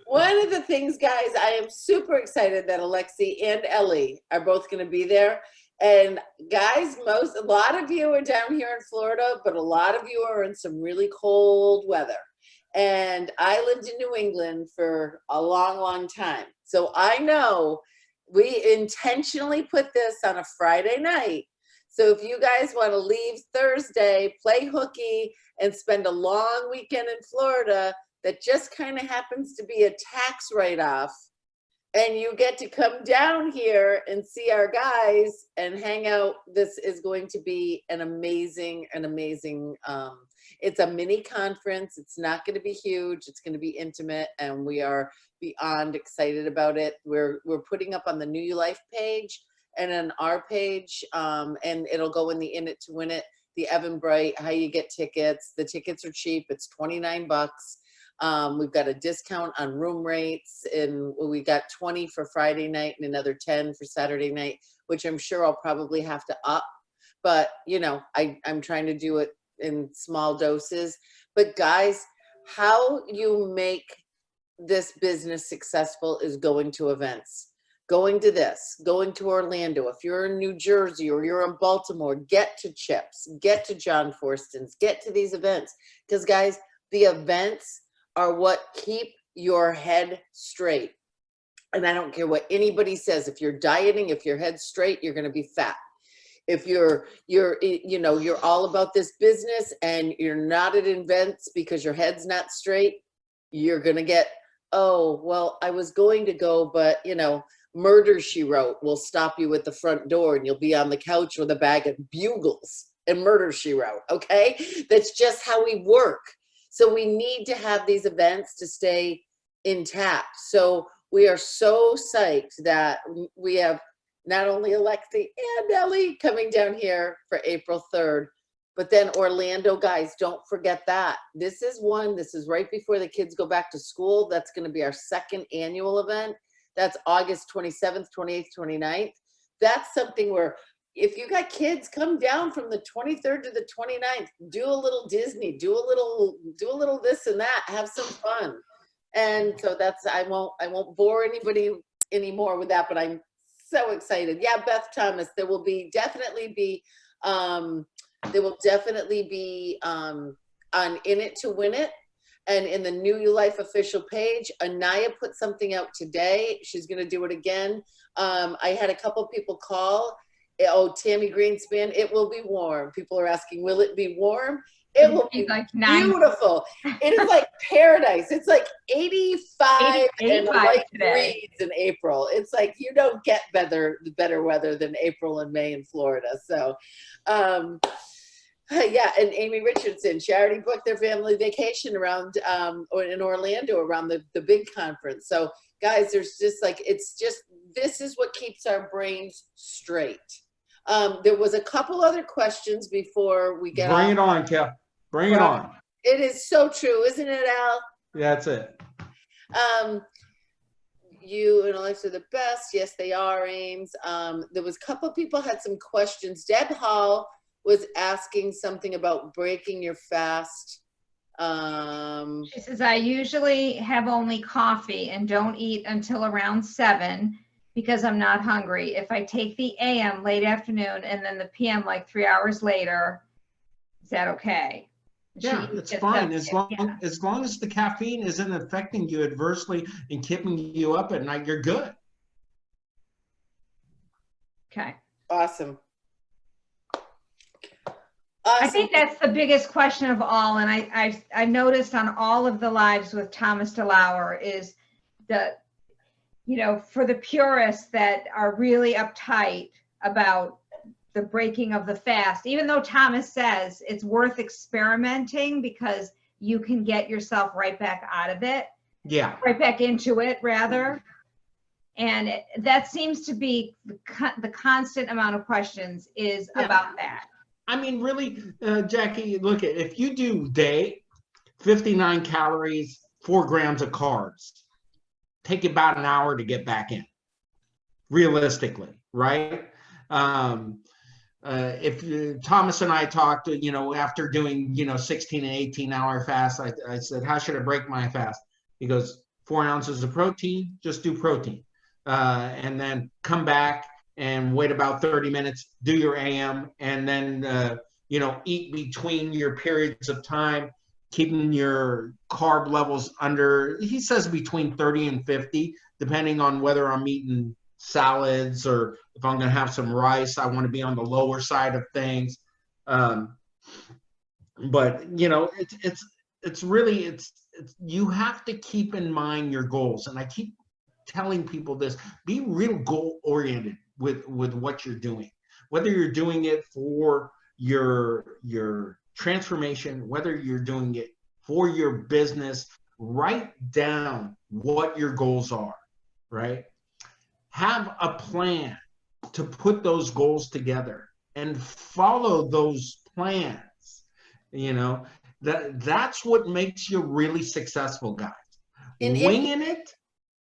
one of the things, guys, I am super excited that Alexi and Elie are both going to be there. And guys, a lot of you are down here in Florida, but a lot of you are in some really cold weather. And I lived in New England for a long, long time. So I know we intentionally put this on a Friday night. So if you guys want to leave Thursday, play hooky, and spend a long weekend in Florida that just kind of happens to be a tax write-off, and you get to come down here and see our guys and hang out, this is going to be an amazing, it's a mini conference. It's not going to be huge. It's going to be intimate, and we are beyond excited about it. We're putting up on the New Life page and on our page, and it'll go in the In It to Win It, the Evan Bright, how you get tickets. The tickets are cheap. It's $29. We've got a discount on room rates, and we got 20 for Friday night and another 10 for Saturday night, which I'm sure I'll probably have to up. But, you know, I'm trying to do it in small doses. But guys, how you make this business successful is going to events. Going to this, going to Orlando. If you're in New Jersey or you're in Baltimore, get to Chips, get to John Forston's, get to these events. Because guys, the events are what keep your head straight. And I don't care what anybody says. If you're dieting, if your head's straight, you're going to be fat. If you're all about this business and you're not at events because your head's not straight, you're going to get, oh, well, I was going to go, but, you know, Murder, She Wrote will stop you at the front door, and you'll be on the couch with a bag of bugles and Murder, She Wrote, okay? That's just how we work. So we need to have these events to stay intact. So we are so psyched that we have not only Alexi and Elie coming down here for April 3rd, but then Orlando, guys, don't forget that. This is right before the kids go back to school. That's going to be our second annual event. That's August 27th, 28th, 29th. That's something where if you got kids, come down from the 23rd to the 29th, do a little Disney, do a little this and that, have some fun. And so that's, I won't bore anybody anymore with that, but I'm so excited. Yeah, Beth Thomas, there will definitely be on In It to Win It. And in the New Life official page, Anaya put something out today. She's going to do it again. I had a couple people call. Oh, Tammy Greenspan, it will be warm. People are asking, will it be warm? It will be like beautiful. It is like paradise. It's like 85 and light breeze in April. It's like you don't get better weather than April and May in Florida. So Yeah, and Amy Richardson, charity booked their family vacation around or in Orlando around the big conference. So guys, there's just like, it's just, this is what keeps our brains straight. There was a couple other questions before we get Bring off. it on, Kel. Bring it on. It is so true, isn't it, Al? That's it. You and Alexa are the best. Yes, they are, Ames. There was a couple of people had some questions. Deb Hall was asking something about breaking your fast. She says, I usually have only coffee and don't eat until around 7 because I'm not hungry. If I take the AM late afternoon and then the PM like 3 hours later, is that okay? Yeah, it's fine as long as the caffeine isn't affecting you adversely and keeping you up at night, you're good. Okay. Awesome. I think that's the biggest question of all, and I noticed on all of the lives with Thomas DeLauer is that, you know, for the purists that are really uptight about the breaking of the fast, even though Thomas says it's worth experimenting because you can get yourself right back out of it. Yeah. Right back into it, rather. And that seems to be the constant amount of questions is about that. I mean, really, Jackie, look at, if you do day, 59 calories, 4 grams of carbs, take about an hour to get back in, realistically, right? If Thomas and I talked, you know, after doing, you know, 16 and 18-hour fast, I said, how should I break my fast? He goes, 4 ounces of protein, just do protein. And then come back and wait about 30 minutes, do your AM, and then, you know, eat between your periods of time, keeping your carb levels under, he says between 30 and 50, depending on whether I'm eating salads or if I'm going to have some rice, I want to be on the lower side of things. But, you know, it's really, you have to keep in mind your goals. And I keep telling people this, be real goal oriented with what you're doing, whether you're doing it for your transformation, whether you're doing it for your business. Write down what your goals are, right? Have a plan to put those goals together and follow those plans. You know, that's what makes you really successful, guys. Winging it,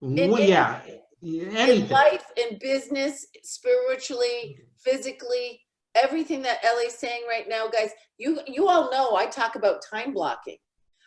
yeah. Anything. In life, in business, spiritually, physically, everything that Elie's saying right now, guys, you all know I talk about time blocking.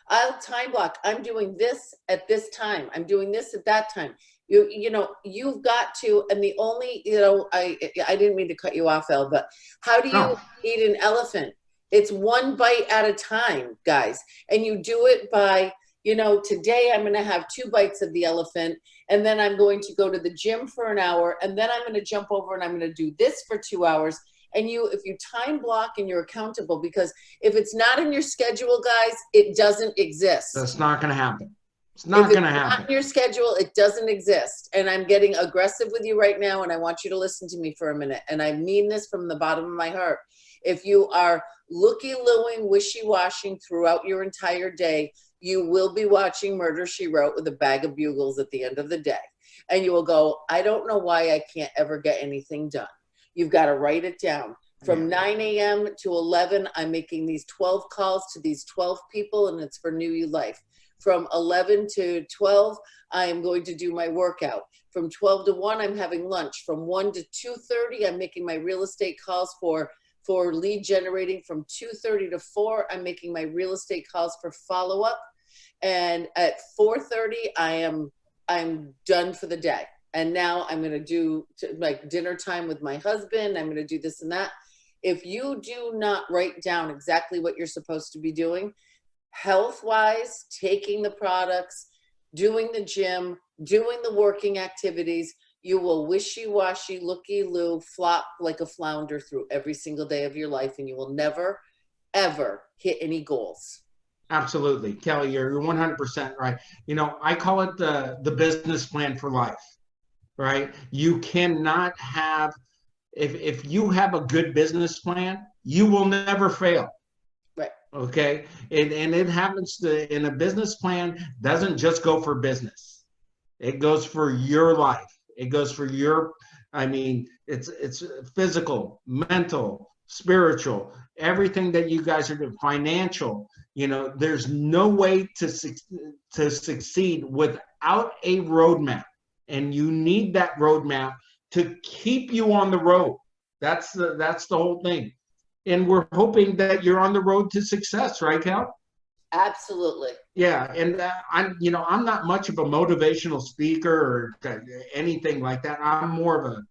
I'll time block. I'm doing this at this time. I'm doing this at that time. You know, you've got to, and the only, you know, I didn't mean to cut you off, El, but how do you eat an elephant? It's one bite at a time, guys. And you do it by, you know, today I'm going to have 2 bites of the elephant, and then I'm going to go to the gym for an hour, and then I'm going to jump over and I'm going to do this for 2 hours. And if you time block and you're accountable, because if it's not in your schedule, guys, it doesn't exist. That's not going to happen. It's not going to happen. Not in your schedule, it doesn't exist. And I'm getting aggressive with you right now, and I want you to listen to me for a minute. And I mean this from the bottom of my heart. If you are looky-looing, wishy-washing throughout your entire day, you will be watching Murder, She Wrote with a bag of bugles at the end of the day. And you will go, I don't know why I can't ever get anything done. You've got to write it down. From 9 a.m. to 11, I'm making these 12 calls to these 12 people, and it's for New You Life. From 11 to 12, I am going to do my workout. From 12 to 1, I'm having lunch. From 1 to 2:30, I'm making my real estate calls for lead generating. From 2:30 to 4, I'm making my real estate calls for follow-up. And at 4:30, I'm done for the day. And now I'm going to do like dinner time with my husband. I'm going to do this and that. If you do not write down exactly what you're supposed to be doing, health-wise, taking the products, doing the gym, doing the working activities, you will wishy-washy, looky-loo, flop like a flounder through every single day of your life, and you will never, ever hit any goals. Absolutely. Kelly, you're 100% right. You know, I call it the business plan for life, right? You cannot have, if you have a good business plan, you will never fail. Right. Okay. And it happens to, in a business plan, doesn't just go for business. It goes for your life. It goes for your, I mean, it's physical, mental, spiritual, everything that you guys are doing, financial. You know, there's no way to succeed without a roadmap. And you need that roadmap to keep you on the road. That's the whole thing. And we're hoping that you're on the road to success, right, Cal? Absolutely. Yeah, and I'm not much of a motivational speaker or anything like that. I'm more of a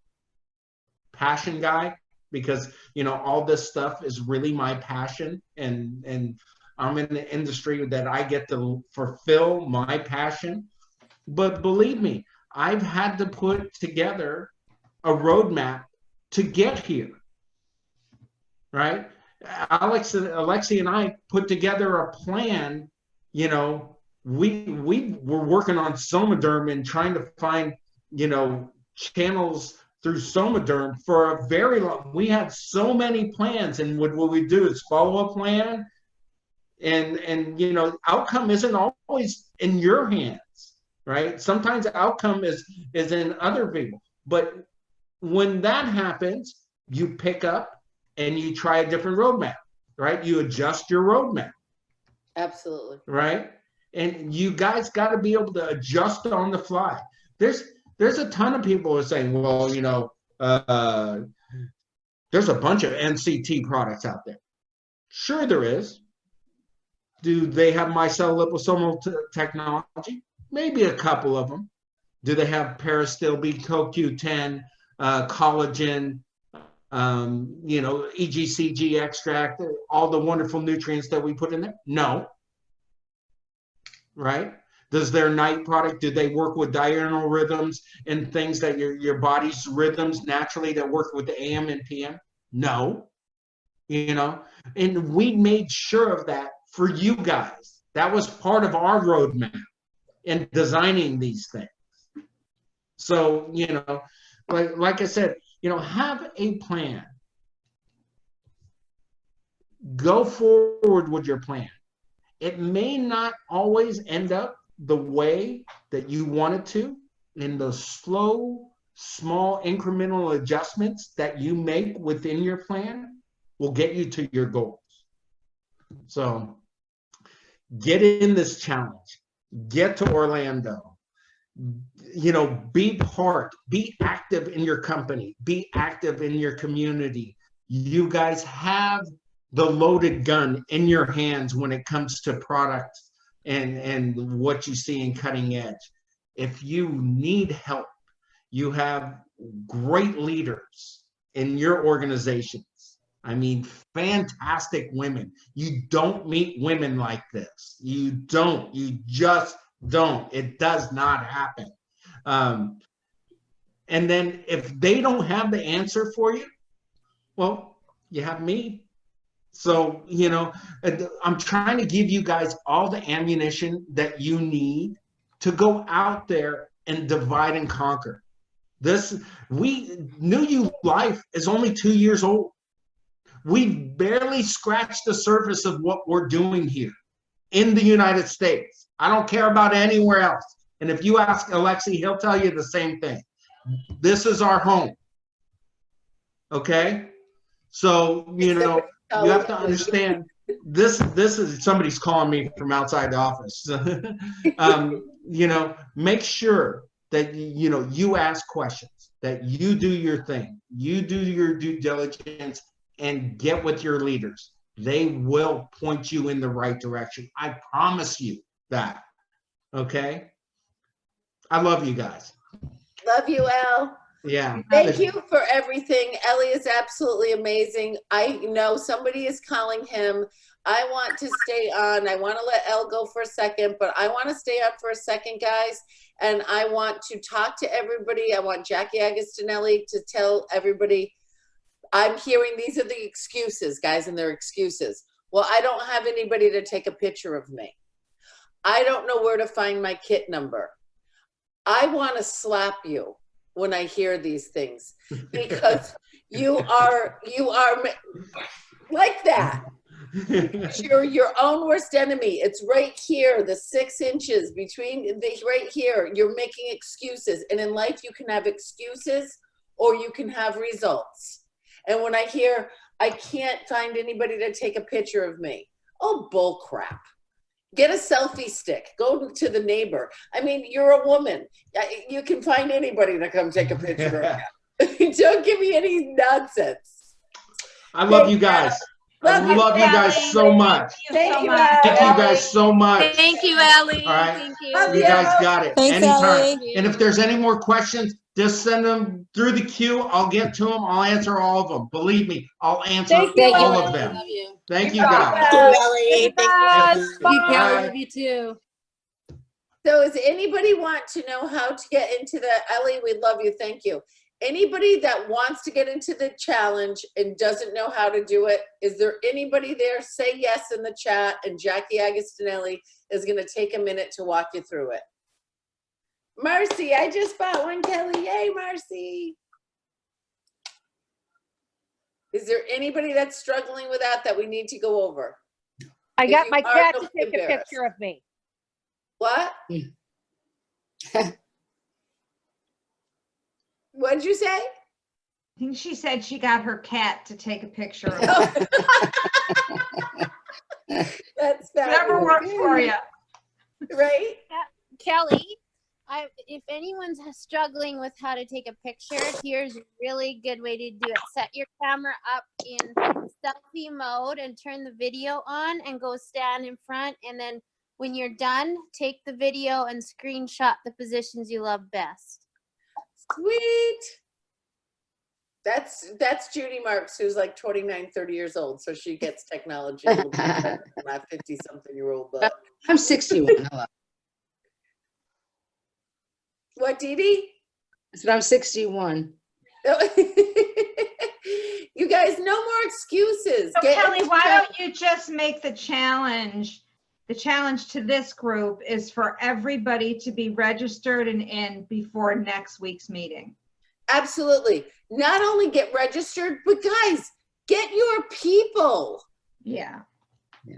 passion guy because all this stuff is really my passion, and I'm in the industry that I get to fulfill my passion. But believe me, I've had to put together a roadmap to get here, right? Alexi and I put together a plan. We were working on Somaderm and trying to find, channels through Somaderm for a very long. We had so many plans, and what we do is follow a plan, and outcome isn't always in your hands, right? Sometimes outcome is in other people. But when that happens, you pick up and you try a different roadmap, right? You adjust your roadmap. Absolutely. Right? And you guys got to be able to adjust on the fly. There's a ton of people who are saying, well, there's a bunch of NCT products out there. Sure there is. Do they have micelle liposomal technology? Maybe a couple of them. Do they have Peristil B, CoQ10, collagen, EGCG extract, all the wonderful nutrients that we put in there? No. Right? Does their night product, do they work with diurnal rhythms and things that your body's rhythms naturally that work with the AM and PM? No. And we made sure of that for you guys. That was part of our roadmap in designing these things. So, like I said, have a plan. Go forward with your plan. It may not always end up the way that you want it to, and those slow, small incremental adjustments that you make within your plan will get you to your goals. So get in this challenge, get to Orlando, be part, be active in your company, be active in your community. You guys have the loaded gun in your hands when it comes to product and what you see in cutting edge. If you need help, you have great leaders in your organizations. I mean, fantastic women. You don't meet women like this. You don't. You just don't. It does not happen. And then if they don't have the answer for you, well, you have me. So, I'm trying to give you guys all the ammunition that you need to go out there and divide and conquer. New You Life is only 2 years old. We barely scratched the surface of what we're doing here in the United States. I don't care about anywhere else. And if you ask Alexi, he'll tell you the same thing. This is our home. Okay? So, you have to understand this is somebody's calling me from outside the office. Make sure that you ask questions, that you do your thing, you do your due diligence, and get with your leaders. They will point you in the right direction. I promise you that. Okay? I love you guys. Love you, Al. Yeah. Thank you for everything. Elie is absolutely amazing. I know somebody is calling him. I want to stay on. I want to let Elle go for a second, but I want to stay on for a second, guys. And I want to talk to everybody. I want Jackie Agostinelli to tell everybody, I'm hearing these are the excuses, guys, and they're excuses. Well, I don't have anybody to take a picture of me. I don't know where to find my kit number. I want to slap you when I hear these things, because you are like that. You're your own worst enemy. It's right here, the 6 inches between the right here. You're making excuses. And in life, you can have excuses or you can have results. And when I hear, I can't find anybody to take a picture of me. Oh, bull crap. Get a selfie stick. Go to the neighbor. I mean, you're a woman. You can find anybody to come take a picture of you. Don't give me any nonsense. I love you guys. I love you guys so much. Thank you, Thank you guys so much. Thank you, Elie. All right. Thank you. Love You guys got it. Thanks, Anytime. Elie. And if there's any more questions, just send them through the queue. I'll get to them. I'll answer all of them. Believe me, I'll answer Thank you, all Elie. of them. Love you. Thank you You're guys. welcome. Elie. Thank you. Bye. Bye. You too. So does anybody want to know how to get into the, Elie, we love you, thank you. Anybody that wants to get into the challenge and doesn't know how to do it, is there anybody there? Say yes in the chat, and Jackie Agostinelli is gonna take a minute to walk you through it. Marcy, I just bought one, Kelly, yay, Marcy. Is there anybody that's struggling with that we need to go over? I If got you my are, cat don't to be take a embarrassed. picture of me. What? What'd you say? I think she said she got her cat to take a picture of her. That's Whatever fabulous, works for you. right? Kelly, if anyone's struggling with how to take a picture, here's a really good way to do it. Set your camera up in selfie mode and turn the video on and go stand in front. And then when you're done, take the video and screenshot the positions you love best. Sweet. That's Judy Marks, who's like 29, 30 years old. So she gets technology a little bit better than my 50-something-year-old butt. I'm 61. Hello. What, Dee Dee? I said I'm 61. You guys, no more excuses. So Get Kelly, into why the- don't you just make the challenge to this group is for everybody to be registered and in before next week's meeting. Absolutely. Not only get registered, but guys, get your people. Yeah.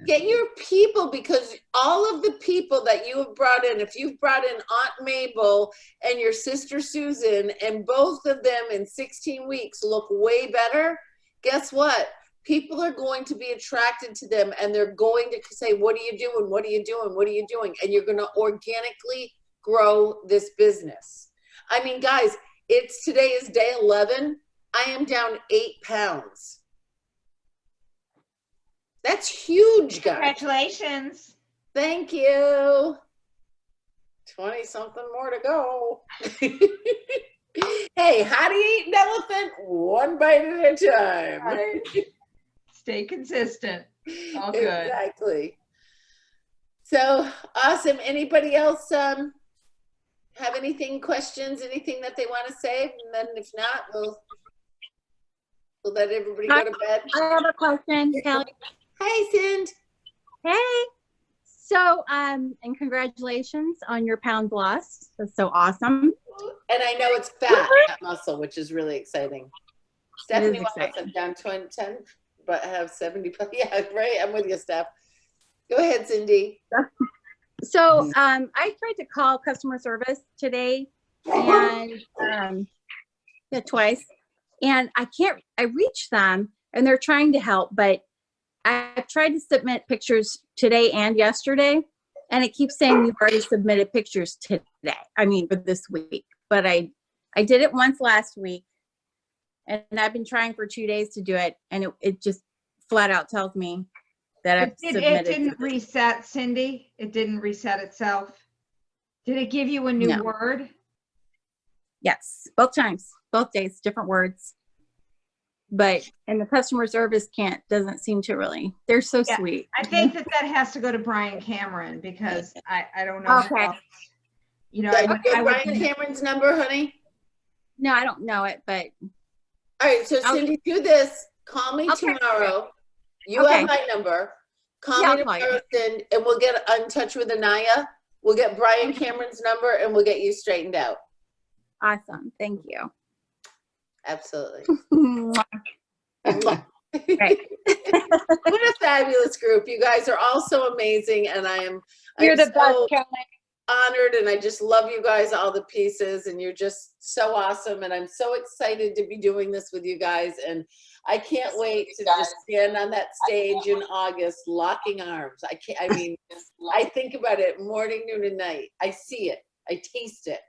Get your people, because all of the people that you have brought in, if you've brought in Aunt Mabel and your sister Susan, and both of them in 16 weeks look way better, guess what? People are going to be attracted to them, and they're going to say, what are you doing? What are you doing? What are you doing? And you're going to organically grow this business. I mean, guys, today is day 11. I am down 8 pounds. That's huge, guys. Congratulations. Thank you. 20 something more to go. Hey, how do you eat an elephant? One bite at a time. Right. Stay consistent. All good. Exactly. So awesome. Anybody else have anything, questions, anything that they want to say? And then if not, we'll let everybody go to bed. I have a question, Kelly. Hi, Cindy. Hey. So, and congratulations on your pound loss. That's so awesome. And I know it's fat, not muscle, which is really exciting. Stephanie wants I'm down 10, but have 70. Yeah, right. I'm with you, Steph. Go ahead, Cindy. So, I tried to call customer service today and twice, and I reached them and they're trying to help, but I've tried to submit pictures today and yesterday, and it keeps saying you've already submitted pictures today. I mean, for this week, but I did it once last week, and I've been trying for 2 days to do it, and it just flat out tells me that I've submitted. It didn't reset, Cindy. It didn't reset itself. Did it give you a new word? Yes, both times, both days, different words. But and the customer service doesn't seem to really. They're so sweet. I think that has to go to Brian Cameron, because I don't know. Okay. You know, Brian Cameron's number, honey? No, I don't know it, but. All right, so Cindy, do this. Call me tomorrow. You have my number. Call me tomorrow, and we'll get in touch with Anaya. We'll get Brian Cameron's number, and we'll get you straightened out. Awesome. Thank you. Absolutely. Right. What a fabulous fabulous group. You guys are all so amazing, and I'm You're the so best, Kelly. honored, and I just love you guys, all the pieces, and you're just so awesome, and I'm so excited to be doing this with you guys, and I can't wait to just stand on that stage in August, locking arms. I mean, I think about it morning, noon, and night. I see it. I taste it.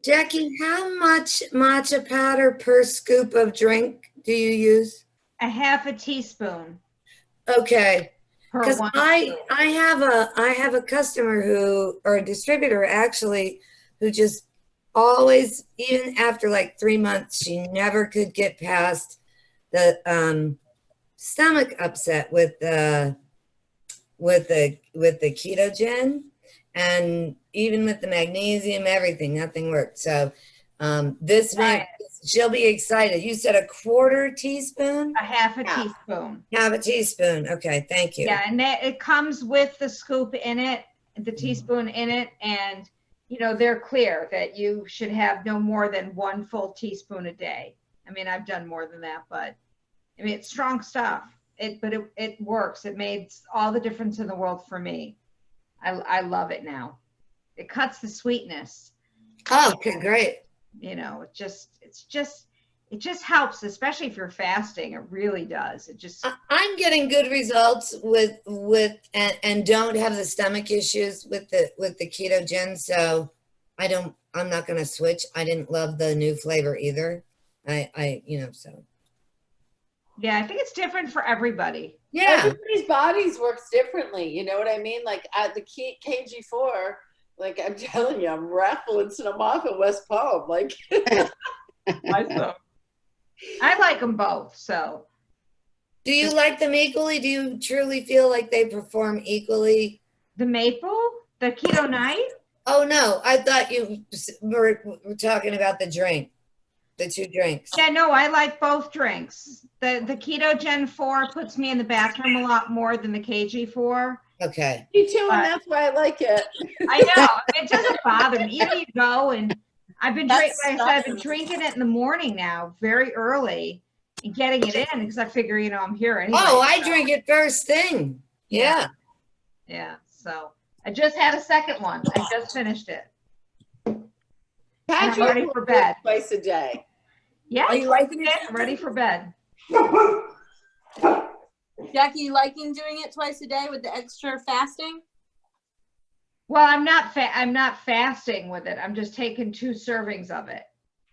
Jackie, how much matcha powder per scoop of drink do you use? A half a teaspoon. Okay. Per Because one I have a customer who, or a distributor actually, who just always, even after like 3 months, she never could get past the stomach upset with the ketogen, and even with the magnesium, everything, nothing worked. So this may, she'll be excited. You said a quarter teaspoon? A half a teaspoon. Half a teaspoon. Okay, thank you. Yeah, and it comes with the scoop in it, the teaspoon in it, and you know, they're clear that you should have no more than 1 full teaspoon a day. I mean, I've done more than that, but I mean, it's strong stuff. But it works. It made all the difference in the world for me. I love it now. It cuts the sweetness. Oh, okay, great. You know, it just helps, especially if you're fasting. It really does. It just. I'm getting good results with and don't have the stomach issues with the ketogen. So I'm not going to switch. I didn't love the new flavor either. So. Yeah, I think it's different for everybody. Yeah. Everybody's bodies works differently. You know what I mean? Like at the KG4, like I'm telling you, I'm raffling some off at West Palm. Like, I like them both. So, do you like them equally? Do you truly feel like they perform equally? The maple, the keto night? Oh no, I thought you were talking about the drink, the 2 drinks. Yeah, no, I like both drinks. The Keto Gen 4 puts me in the bathroom a lot more than the KG4. Okay. Me too, and that's why I like it. I know. It doesn't bother me. Even you go and I've been drinking it in the morning now, very early, and getting it in because I figure, you know, I'm here anyway. Oh, I drink it first thing. Yeah. Yeah. So I just had a second one. I just finished it. Patrick, I'm ready for bed. Twice a day. Yeah. Are you liking it? I'm ready for bed. Jackie, you liking doing it twice a day with the extra fasting? Well, I'm not fasting with it. I'm just taking 2 servings of it.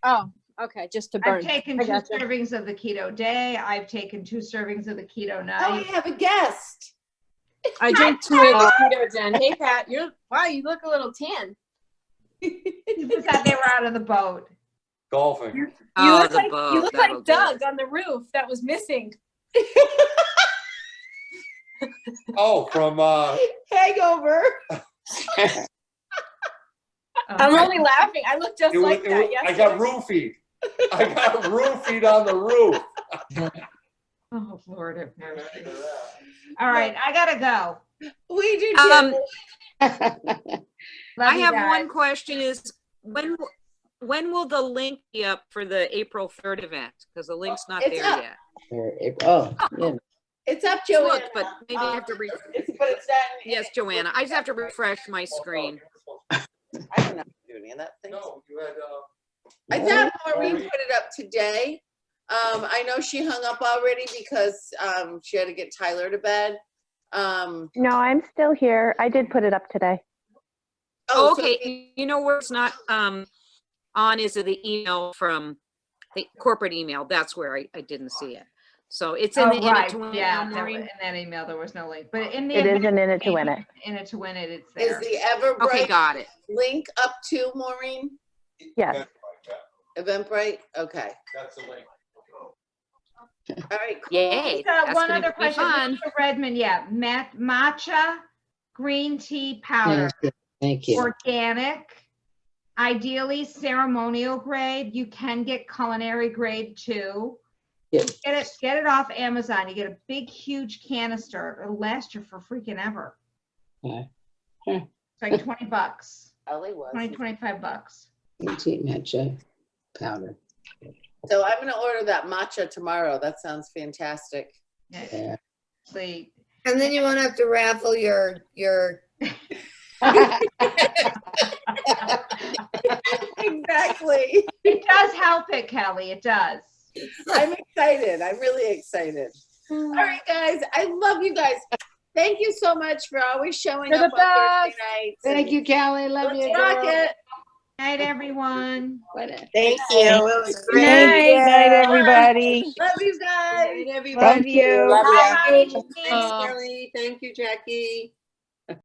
Oh, okay, just to burn. I've taken 2 servings of the keto day. I've taken 2 servings of the keto night. Oh, we have a guest. I drink 2 of the keto gen. Hey, Pat, you look a little tan. Just that they were out of the boat. Golfing. You Oh, look like Doug on the roof that was missing. Oh, from Hangover. I'm only laughing. I look just like that. Yes. I got roofied. I got roofied on the roof. Oh, Lord have mercy. All right, I gotta go. We do too. I have one question: is when will the link be up for the April 3rd event? Because the link's not It's there up. yet. Oh, yeah. It's up, Joanna. Look, but maybe I have to but it's not. Yes, Joanna. I just have to refresh my screen. I don't know do any of that thing. No, you had. I thought Maureen put it up today. I know she hung up already because she had to get Tyler to bed. No, I'm still here. I did put it up today. Oh, okay. You know where it's not on is the email from the corporate email. That's where I didn't see it. So it's in the right. in it to Yeah, email, Maureen. in that email there was no link, but in the It is in it to win it. In it to win it, it's Is there. the Everbright Okay, got it. link up to Maureen? Yes. Eventbrite? Okay. That's the link. All right. Cool. Yay. That's One gonna other be question. fun. Lisa Redmond, yeah, matcha green tea powder, Thank you. organic, ideally ceremonial grade. You can get culinary grade too. Yeah. Get it off Amazon. You get a big, huge canister. It'll last you for freaking ever. Okay. It's like $20. Elie was. 25 bucks. Tea matcha powder. So I'm gonna order that matcha tomorrow. That sounds fantastic. Yeah. Sweet. And then you won't have to raffle your Exactly. It does help it, Kelly. It does. I'm excited. I'm really excited. All right, guys. I love you guys. Thank you so much for always showing You're up the on Thursday best. nights. Thank you, Kelly. Love Let's you. rock girl. it. Night, everyone. Thank you. It was Good great. night, everybody. Love you guys. Love you. Love ya. Bye. Thanks, Kelly. Thank you, Jackie.